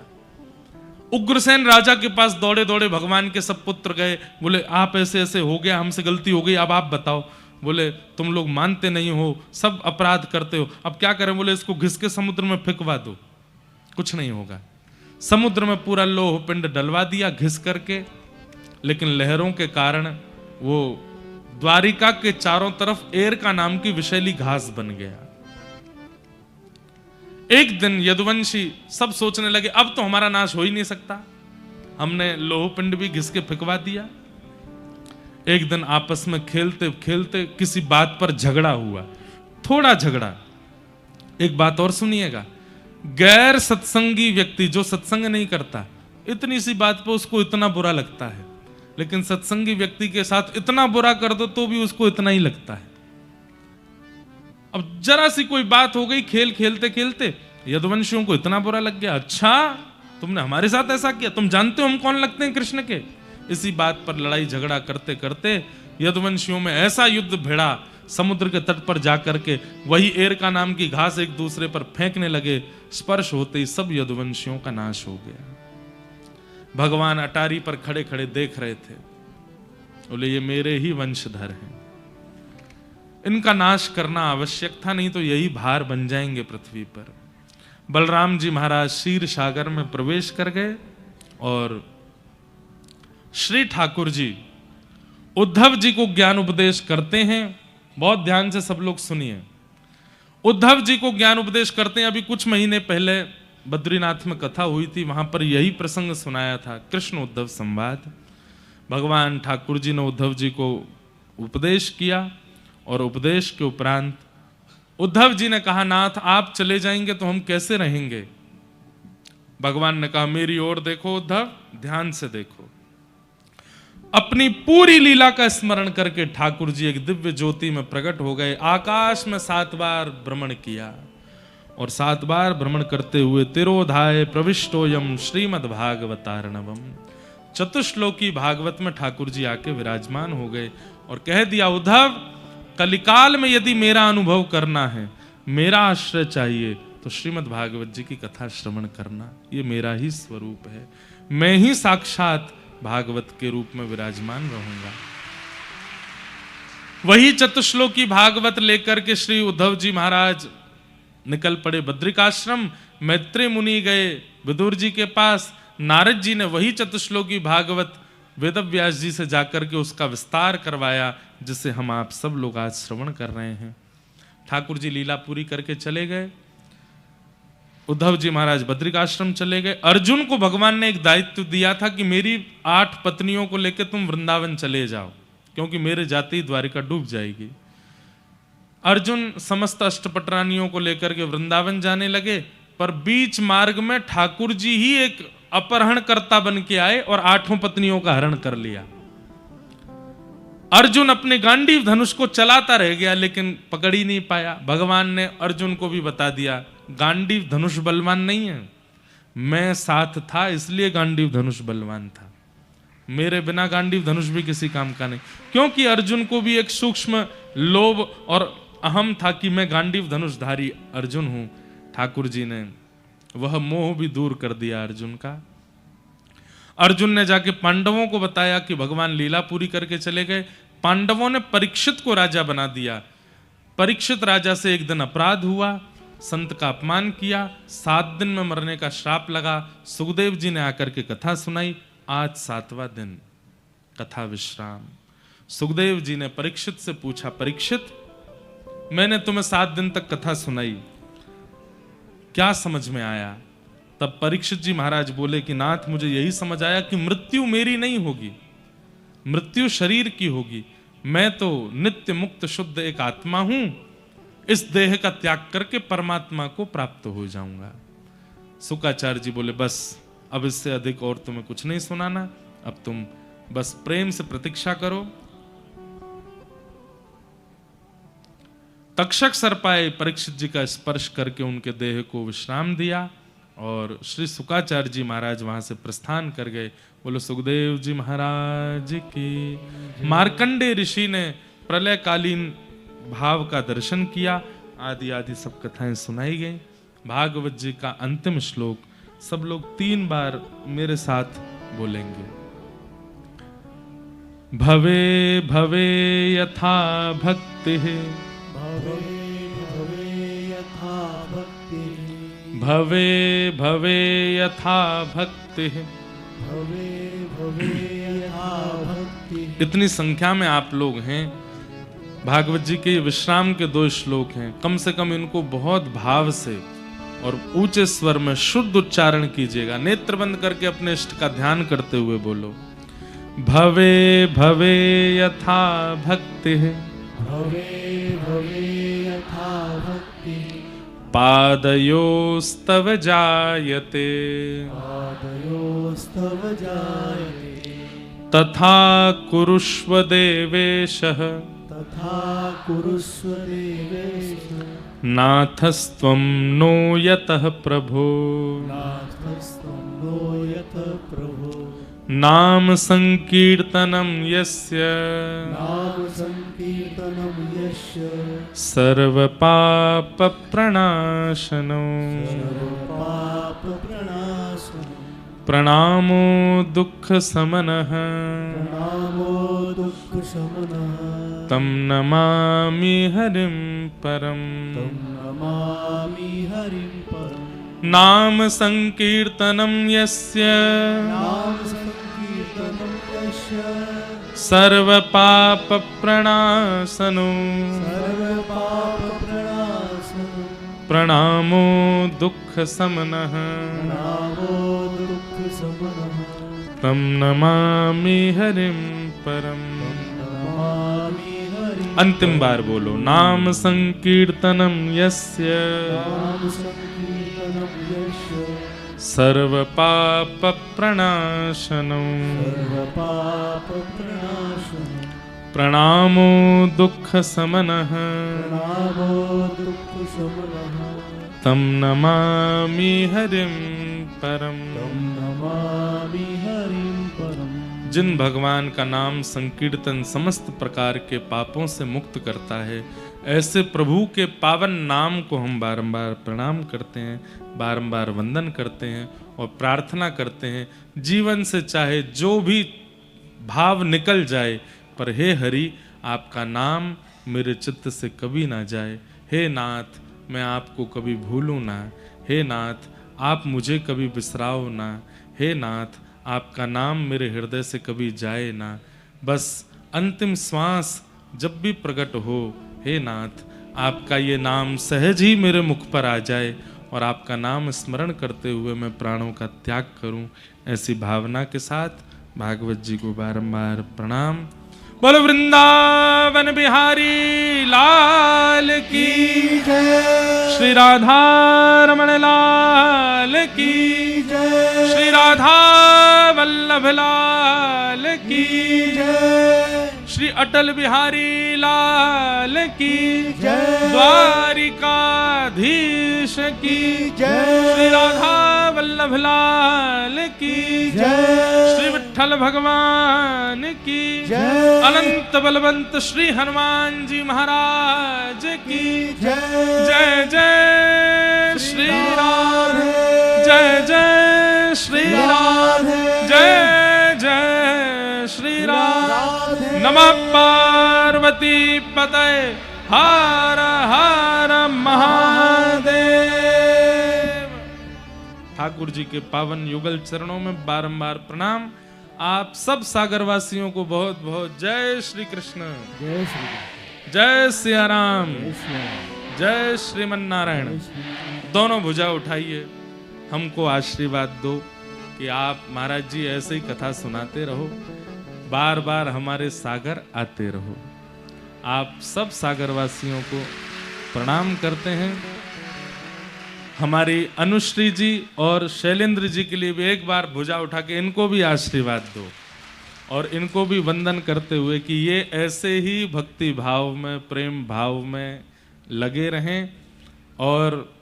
उग्रसेन राजा के पास दौड़े दौड़े भगवान के सब पुत्र गए, बोले आप ऐसे ऐसे हो गया, हमसे गलती हो गई, अब आप बताओ। बोले तुम लोग मानते नहीं हो, सब अपराध करते हो, अब क्या करें? बोले इसको घिस के समुद्र में फेंकवा दो, कुछ नहीं होगा। समुद्र में पूरा लोह पिंड डलवा दिया घिस करके, लेकिन लहरों के कारण वो द्वारिका के चारों तरफ एरका नाम की विषैली घास बन गया। एक दिन यदुवंशी सब सोचने लगे अब तो हमारा नाश हो ही नहीं सकता, हमने लोह पिंड भी घिस के फेंकवा दिया। एक दिन आपस में खेलते खेलते किसी बात पर झगड़ा हुआ, थोड़ा झगड़ा। एक बात और सुनिएगा, गैर सत्संगी व्यक्ति जो सत्संग नहीं करता, इतनी सी बात पर उसको इतना बुरा लगता है, लेकिन सत्संगी व्यक्ति के साथ इतना बुरा कर दो तो भी उसको इतना ही लगता है। अब जरा सी कोई बात हो गई, खेल खेलते खेलते यदुवंशियों को इतना बुरा लग गया, अच्छा तुमने हमारे साथ ऐसा किया, तुम जानते हो हम कौन लगते हैं कृष्ण के। इसी बात पर लड़ाई झगड़ा करते करते यदुवंशियों में ऐसा युद्ध भिड़ा, समुद्र के तट पर जाकर के वही एरका नाम की घास एक दूसरे पर फेंकने लगे, स्पर्श होते ही सब यदुवंशियों का नाश हो गया। भगवान अटारी पर खड़े खड़े देख रहे थे, बोले ये मेरे ही वंशधर हैं, इनका नाश करना आवश्यक था, नहीं तो यही भार बन जाएंगे पृथ्वी पर। बलराम जी महाराज क्षीर सागर में प्रवेश कर गए और श्री ठाकुर जी उद्धव जी को ज्ञान उपदेश करते हैं। बहुत ध्यान से सब लोग सुनिए, उद्धव जी को ज्ञान उपदेश करते हैं। अभी कुछ महीने पहले बद्रीनाथ में कथा हुई थी, वहां पर यही प्रसंग सुनाया था, कृष्ण उद्धव संवाद। भगवान ठाकुर जी ने उद्धव जी को उपदेश किया और उपदेश के उपरांत उद्धव जी ने कहा, नाथ आप चले जाएंगे तो हम कैसे रहेंगे। भगवान ने कहा, मेरी ओर देखो उद्धव, ध्यान से देखो। अपनी पूरी लीला का स्मरण करके ठाकुर जी एक दिव्य ज्योति में प्रकट हो गए। आकाश में 7 बार भ्रमण किया और 7 बार भ्रमण करते हुए तिरोधाय प्रविष्टोयम श्रीमद्भागवतार्णवम, चतुश्लोकी भागवत में ठाकुर जी आके विराजमान हो गए और कह दिया, उद्धव कलिकाल में यदि मेरा अनुभव करना है, मेरा आश्रय चाहिए, तो श्रीमद् भागवत जी की कथा श्रवण करना, ये मेरा ही स्वरूप है, मैं ही साक्षात भागवत के रूप में विराजमान रहूंगा। वही चतुश्लोकी भागवत लेकर के श्री उद्धव जी महाराज निकल पड़े बद्रिकाश्रम। मैत्रेय मुनि गए विदुर जी के पास, नारद जी ने वही चतुश्लोकी भागवत वेदव्यास जी से जाकर के उसका विस्तार करवाया, जिसे हम आप सब लोग आज श्रवण कर रहे हैं। ठाकुर जी लीला पूरी करके चले गए, उद्धव जी महाराज बद्रिकाश्रम चले गए। अर्जुन को भगवान ने एक दायित्व दिया था कि मेरी 8 पत्नियों को लेकर तुम वृंदावन चले जाओ, क्योंकि मेरे जाते ही द्वारिका डूब जाएगी। अर्जुन समस्त अष्टपटरानियों को लेकर के वृंदावन जाने लगे, पर बीच मार्ग में ठाकुर जी ही एक अपहरणकर्ता बन के आए और 8 पत्नियों का हरण कर लिया। अर्जुन अपने गांडीव धनुष को चलाता रह गया, लेकिन पकड़ ही नहीं पाया। भगवान ने अर्जुन को भी बता दिया, गांडीव धनुष बलवान नहीं है, मैं साथ था इसलिए गांडीव धनुष बलवान था, मेरे बिना गांडीव धनुष भी किसी काम का नहीं। क्योंकि अर्जुन को भी एक सूक्ष्म लोभ और अहम था कि मैं गांडीव धनुषधारी अर्जुन हूं। ठाकुर जी ने वह मोह भी दूर कर दिया अर्जुन का। अर्जुन ने जाके पांडवों को बताया कि भगवान लीला पूरी करके चले गए। पांडवों ने परीक्षित को राजा बना दिया। परीक्षित राजा से एक दिन अपराध हुआ, संत का अपमान किया, 7 दिन में मरने का श्राप लगा। सुखदेव जी ने आकर के कथा सुनाई। आज 7वां दिन कथा विश्राम। सुखदेव जी ने परीक्षित से पूछा, परीक्षित मैंने तुम्हें 7 दिन तक कथा सुनाई, क्या समझ में आया? तब परीक्षित जी महाराज बोले कि नाथ मुझे यही समझ आया कि मृत्यु मेरी नहीं होगी, मृत्यु शरीर की होगी। मैं तो नित्य मुक्त शुद्ध एक आत्मा हूं, इस देह का त्याग करके परमात्मा को प्राप्त हो जाऊंगा। शुकाचार्य जी बोले बस अब इससे अधिक और तुम्हें कुछ नहीं सुनाना, अब तुम बस प्रेम से प्रतीक्षा करो। तक्षक सर्पाए परीक्षित जी का स्पर्श करके उनके देह को विश्राम दिया और श्री शुकाचार्य जी महाराज वहां से प्रस्थान कर गए। बोलो सुखदेव जी महाराज की। मार्कंडे ऋषि ने प्रलयकालीन भाव का दर्शन किया। आदि आदि सब कथाएं सुनाई गई। भागवत जी का अंतिम श्लोक सब लोग 3 बार मेरे साथ बोलेंगे। भवे भवे यथा भक्ति भवे भवे यथा भक्ति भवे भवे यथा भक्ति। भवे भवे यथा भक्ति। इतनी संख्या में आप लोग हैं। भागवत जी के विश्राम के 2 श्लोक हैं, कम से कम इनको बहुत भाव से और ऊंचे स्वर में शुद्ध उच्चारण कीजिएगा। नेत्र बंद करके अपने इष्ट का ध्यान करते हुए बोलो, भवे भवे यथा भक्ति। भवे भवे यथा भक्ति। पादयोस्तव जायते पादयोस्तव जायते। तथा कुरुष्व देवेशः तथा कुरुष्व देवेश। नाथस्त्वं नो यतः प्रभो। नाथस्त्वं नो यतः प्रभो। नाम संकीर्तनं यस्य नाम संकीर्तनं यस्य सर्वपापप्रणाशनो। सर्वपापप्रणाशनं। प्रणामो दुःखशमनः प्रणामो दुःखशमनः। तं नमामि हरिं परम्। तं नमामि हरिं परम्। नाम संकीर्तनं यस्य नाम संकीर्तनं यस्य सर्वपापप्रणाशनो। सर्वपापप्रणाशनं। प्रणामो दुःखशमनः प्रणामो दुःखशमनः। तं नमामि हरिं परम्। नमामि हरिं। अंतिम बार बोलो, नाम संकीर्तनं यस्य नाम संकीर्तनं यस्य सर्वपापप्रणाशनो। सर्वपापप्रणाशनं। प्रणामो दुःखशमनः प्रणामो दुःखशमनः। तं नमामि हरिं परम्। तं नमामि हरिं परम्। जिन भगवान का नाम संकीर्तन समस्त प्रकार के पापों से मुक्त करता है, ऐसे प्रभु के पावन नाम को हम बारंबार प्रणाम करते हैं, बारंबार वंदन करते हैं और प्रार्थना करते हैं। जीवन से चाहे जो भी भाव निकल जाए, पर हे हरि आपका नाम मेरे चित्त से कभी ना जाए। हे नाथ मैं आपको कभी भूलूं ना। हे नाथ आप मुझे कभी बिसराओ ना। हे नाथ आपका नाम मेरे हृदय से कभी जाए ना। बस अंतिम श्वास जब भी प्रकट हो, हे नाथ आपका ये नाम सहज ही मेरे मुख पर आ जाए और आपका नाम स्मरण करते हुए मैं प्राणों का त्याग करूं। ऐसी भावना के साथ भागवत जी को बारंबार प्रणाम। बोलो वृंदावन बिहारी लाल की जय। श्री राधा रमण लाल की जय। श्री राधा वल्लभ लाल की जय। श्री अटल बिहारी लाल की जय। द्वारिकाधीश की जय। श्री राधा वल्लभ लाल की जय। श्री विठ्ठल भगवान की जय। अनंत बलवंत श्री हनुमान जी महाराज की जय। जय जय श्री राम। राधे। जय जय श्री राम। राधे। जय जय श्री राम। राधे। नमः पार्वती पतये हर हर महादेव। ठाकुर जी के पावन युगल चरणों में बारंबार प्रणाम। आप सब सागरवासियों को बहुत बहुत जय श्री कृष्ण, जय श्री जय सिया राम, कृष्ण। जय श्रीमन नारायण। दोनों भुजा उठाइए, हमको आशीर्वाद दो कि आप महाराज जी ऐसे ही कथा सुनाते रहो, बार बार हमारे सागर आते रहो। आप सब सागरवासियों को प्रणाम करते हैं। हमारी अनुश्री जी और शैलेंद्र जी के लिए भी एक बार भुजा उठा के इनको भी आशीर्वाद दो और इनको भी वंदन करते हुए कि ये ऐसे ही भक्ति भाव में, प्रेम भाव में लगे रहें और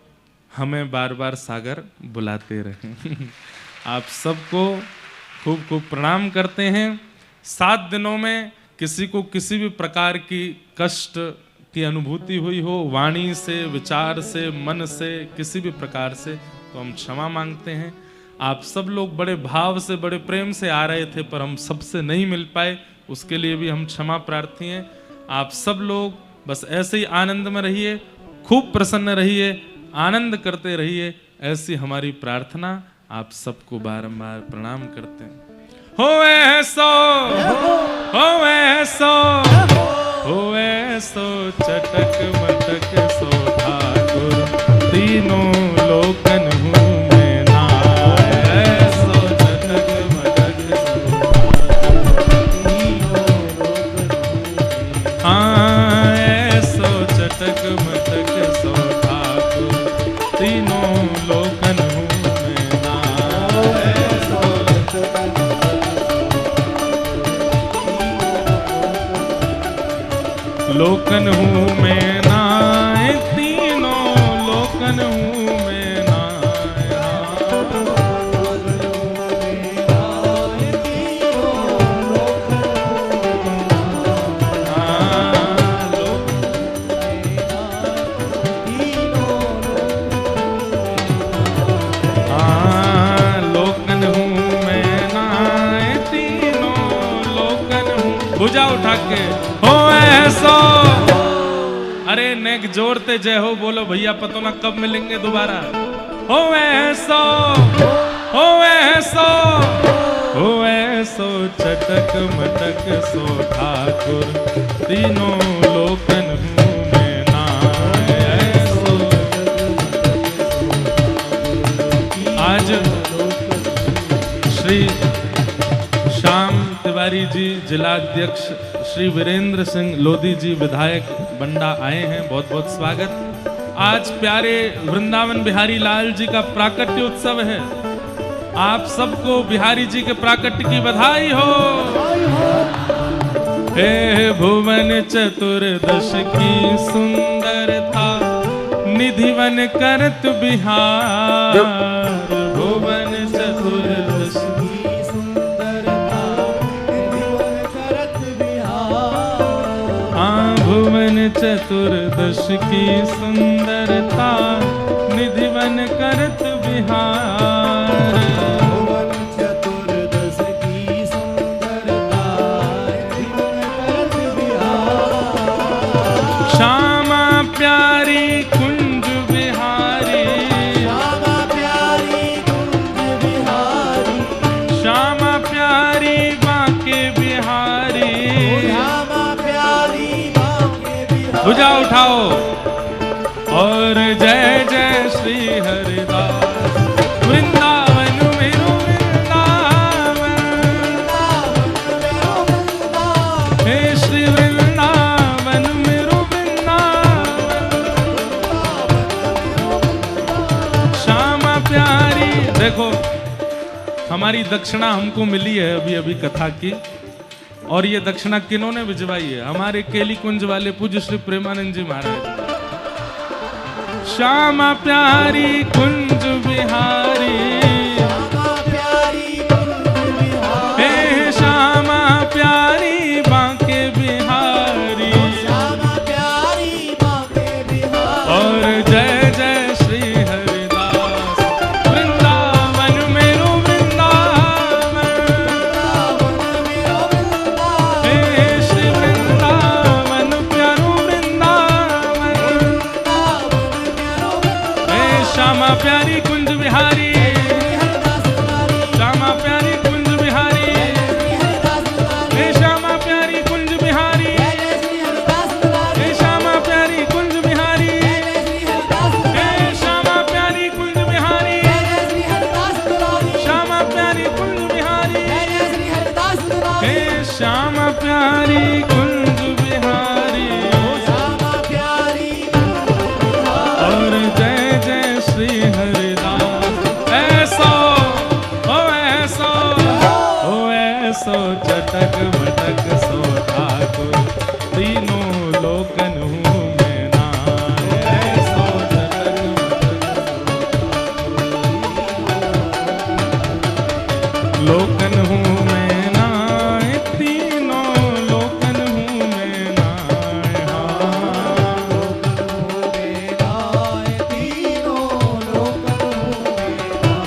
हमें बार बार सागर बुलाते रहें। आप सबको खूब खूब प्रणाम करते हैं। 7 दिनों में किसी को किसी भी प्रकार की कष्ट की अनुभूति हुई हो, वाणी से, विचार से, मन से, किसी भी प्रकार से, तो हम क्षमा मांगते हैं। आप सब लोग बड़े भाव से, बड़े प्रेम से आ रहे थे, पर हम सबसे नहीं मिल पाए, उसके लिए भी हम क्षमा प्रार्थी हैं। आप सब लोग बस ऐसे ही आनंद में रहिए, खूब प्रसन्न रहिए, आनंद करते रहिए। ऐसी हमारी प्रार्थना। आप सबको बारंबार प्रणाम करते हैं। होवे सो चटक मटक सो ठाकुर, तीनों लोकन हूँ मैं नाय। सो चटक मटक सो सो चटक मटक सो ठाकुर, तीनों लोकन हूँ मैं नाय। लोकन हूँ मैं नाय, तीनों लोकन हूँ मैं नाय। लोकन हूँ मैं नाय, तीनों लोकन हूँ। भुजा उठा के हो ऐसो। अरे नेक जोड़ते जय हो बोलो भैया, पतो ना कब मिलेंगे दोबारा। हो ऐसो चटक मटक सो ठाकुर, तीनों लोकन हूँ मैं नाय। ऐसो आज श्री श्याम तिवारी जी जिलाध्यक्ष, श्री वीरेंद्र सिंह लोधी जी विधायक बंडा आए हैं, बहुत बहुत स्वागत। आज प्यारे वृंदावन बिहारी लाल जी का प्राकट्य उत्सव है। आप सबको बिहारी जी के प्राकट्य की बधाई हो। हे भुवन चतुर्दश की सुंदरता, निधिवन करत बिहार। भुवन चतुर्दश भुवन चतुर्दश की सुंदरता, निधिवन करत बिहार। भुवन चतुर्दश की सुंदरता, निधिवन करत बिहार। श्यामा प्यारी कुंज बिहारी, श्यामा प्यारी कुंज बिहारी, श्यामा प्यारी बांके बिहारी। श्यामा प्यारी बांके बिहारी। भुजा उठाओ और जय जय श्री हरिदास। वृंदावन मेरो वृंदावन, हे श्री वृंदावन मेरो वृंदावन। श्यामा प्यारी। देखो हमारी दक्षिणा हमको मिली है अभी अभी कथा की, और ये दक्षिणा किन्होंने भिजवाई है? हमारे केली कुंज वाले पूज्य श्री प्रेमानंद जी महाराज। श्यामा प्यारी कुंज बिहारी, श्यामा प्यारी कुंज बिहारी। हे श्यामा प्यारी बांके बिहारी। श्यामा प्यारी बांके बिहारी। और जय जय श्री हरिदास। वृंदावन मेरो वृंदावन, हे श्री वृंदावन प्यारो वृंदावन। हे श्यामा प्यारी कुंज बिहारी, श्यामा प्यारी कुंज बिहारी। हे श्यामा प्यारी कुंज बिहारी, हे श्यामा प्यारी कुंज बिहारी। हे श्यामा प्यारी कुंज बिहारी, श्यामा प्यारी कुंज बिहारी। हे श्यामा प्यारी कुंज बिहारी। और जय जय श्री हरिदास। ऐसो चटक मटक सो ठाकुर, तीनों लोकन हूँ मैं नाय। ऐसो चटक मटक लोकन हूँ मैं नाय, तीनों लोकन हूँ मैं नाय।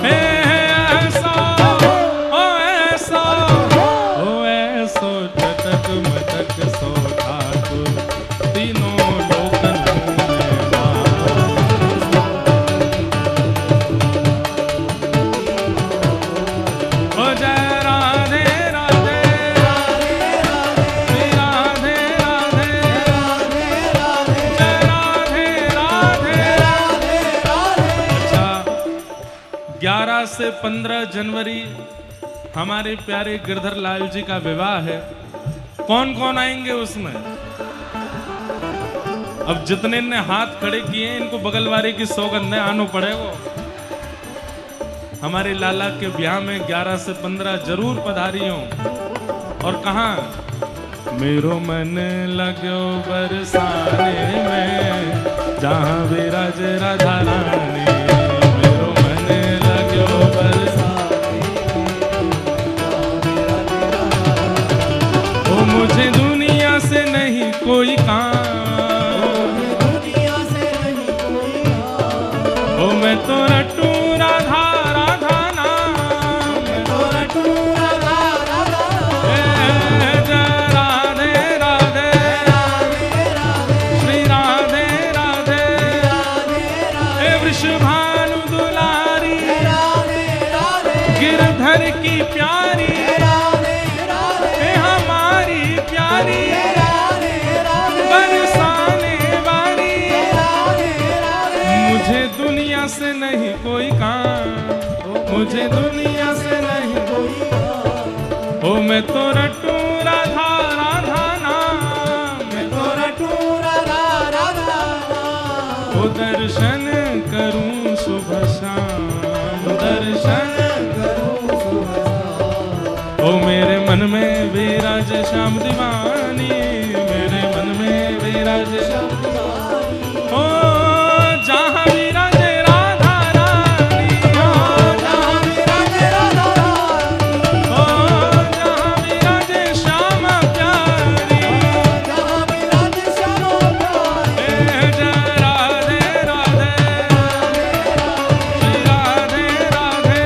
हे ऐसा चटक मटक सो ठाकुर, तीनों लोकन हूँ मैं नाय। 11 से 15 जनवरी हमारे प्यारे गिरधर लाल जी का विवाह है। कौन कौन आएंगे उसमें? अब जितने ने हाथ खड़े किए हैं इनको बगलवारी की सौगंध है, आनो पड़ेगा। हमारे लाला के ब्याह में 11 से 15 जरूर पधारियों। और कहाँ? मेरो मन लगो बरसाने में जहाँ विराज राधा रानी। मेरो मन लगो बरसाने ओ मुझे दुनिया से नहीं कोई काम, दुनिया से नहीं कोई काम। ओ मैं तो रटू राधा राधा नाम, मैं तो रटू राधा राधा जय राधे राधे राधे राधे श्री राधे राधे हे वृषभानु दुलारी राधे राधे गिरधर की प्यारी राधे राधे हे हमारी प्यारी राधे राधे बरसाने वाली। राधे राधे मुझे दुनिया से नहीं कोई काम, मुझे दुनिया से नहीं कोई काम। ओ मैं तो रटू राधा राधा नाम, मैं तो रटू राधा राधा नाम। ओ दर्शन करूं सुबह शाम, दर्शन करूं सुबह शाम। ओ मेरे मन में विराज श्याम दीवानी, मेरे मन में विराज श्याम ओ जहाँ विराजे राधा रानी, ओ जहाँ विराजे राधा रानी, जहाँ विराजे श्याम प्यारी। जहाँ विराजे श्याम प्यारी। जय राधे राधे श्री राधे राधे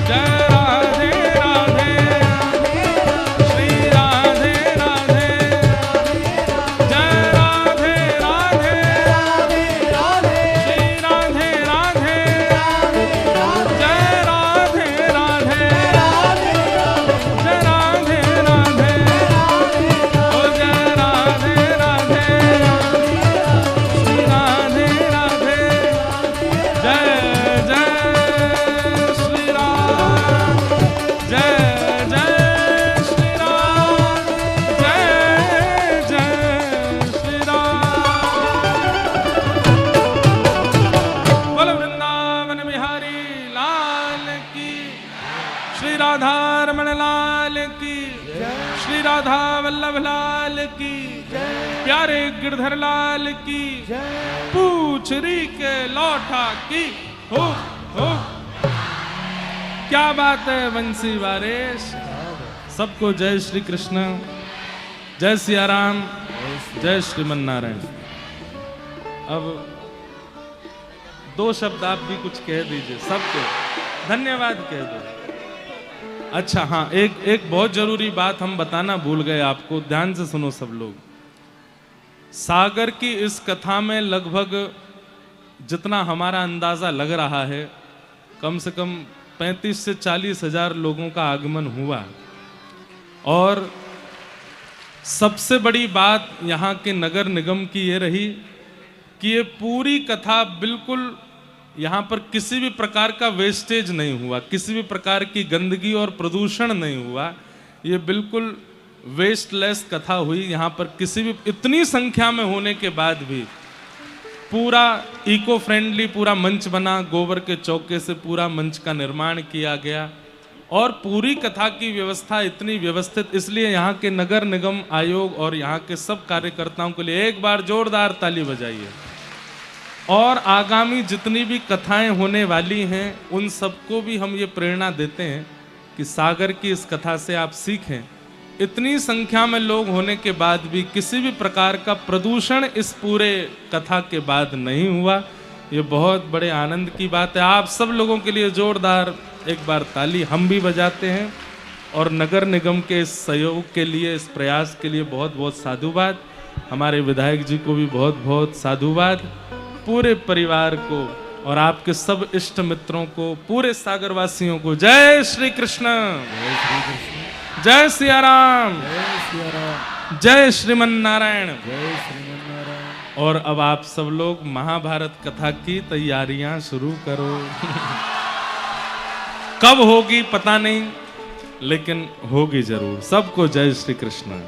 जय राधे राधे श्री राधे राधे जय राधे राधे राधे राधे श्री राधे राधे जय राधे राधे जय राधे राधे ओ जय राधे राधे श्री राधे राधे जय जय श्री राम, जय जय श्री राम, जय जय श्री राम। बोलो वृंदावन बिहारी लाल की, श्री राधा रमण लाल की, श्री राधा वल्लभ लाल की, प्यारे गिरधर लाल की, पूछरी के लौठा की हो हो। क्या बात है वंशी वारेश। सबको जय श्री कृष्ण, जय सिया राम, जय श्रीमन नारायण। अब 2 शब्द आप भी कुछ कह दीजिए, सबको धन्यवाद कह दो। अच्छा हाँ, एक बहुत जरूरी बात हम बताना भूल गए आपको, ध्यान से सुनो सब लोग। सागर की इस कथा में लगभग जितना हमारा अंदाजा लग रहा है, कम से कम 35 से 40 हजार लोगों का आगमन हुआ। और सबसे बड़ी बात यहाँ के नगर निगम की ये रही कि ये पूरी कथा बिल्कुल यहाँ पर किसी भी प्रकार का वेस्टेज नहीं हुआ, किसी भी प्रकार की गंदगी और प्रदूषण नहीं हुआ। ये बिल्कुल वेस्टलेस कथा हुई। यहाँ पर किसी भी, इतनी संख्या में होने के बाद भी पूरा इको फ्रेंडली पूरा मंच बना, गोबर के चौके से पूरा मंच का निर्माण किया गया और पूरी कथा की व्यवस्था इतनी व्यवस्थित। इसलिए यहाँ के नगर निगम आयोग और यहाँ के सब कार्यकर्ताओं के लिए एक बार जोरदार ताली बजाइए। और आगामी जितनी भी कथाएं होने वाली हैं उन सबको भी हम ये प्रेरणा देते हैं कि सागर की इस कथा से आप सीखें। इतनी संख्या में लोग होने के बाद भी किसी भी प्रकार का प्रदूषण इस पूरे कथा के बाद नहीं हुआ। ये बहुत बड़े आनंद की बात है। आप सब लोगों के लिए जोरदार एक बार ताली हम भी बजाते हैं। और नगर निगम के इस सहयोग के लिए, इस प्रयास के लिए बहुत बहुत साधुवाद। हमारे विधायक जी को भी बहुत बहुत साधुवाद, पूरे परिवार को और आपके सब इष्ट मित्रों को, पूरे सागरवासियों को जय श्री कृष्ण, जय सिया राम, जय श्रीमन नारायण। और अब आप सब लोग महाभारत कथा की तैयारियां शुरू करो। कब होगी पता नहीं, लेकिन होगी जरूर। सबको जय श्री कृष्ण।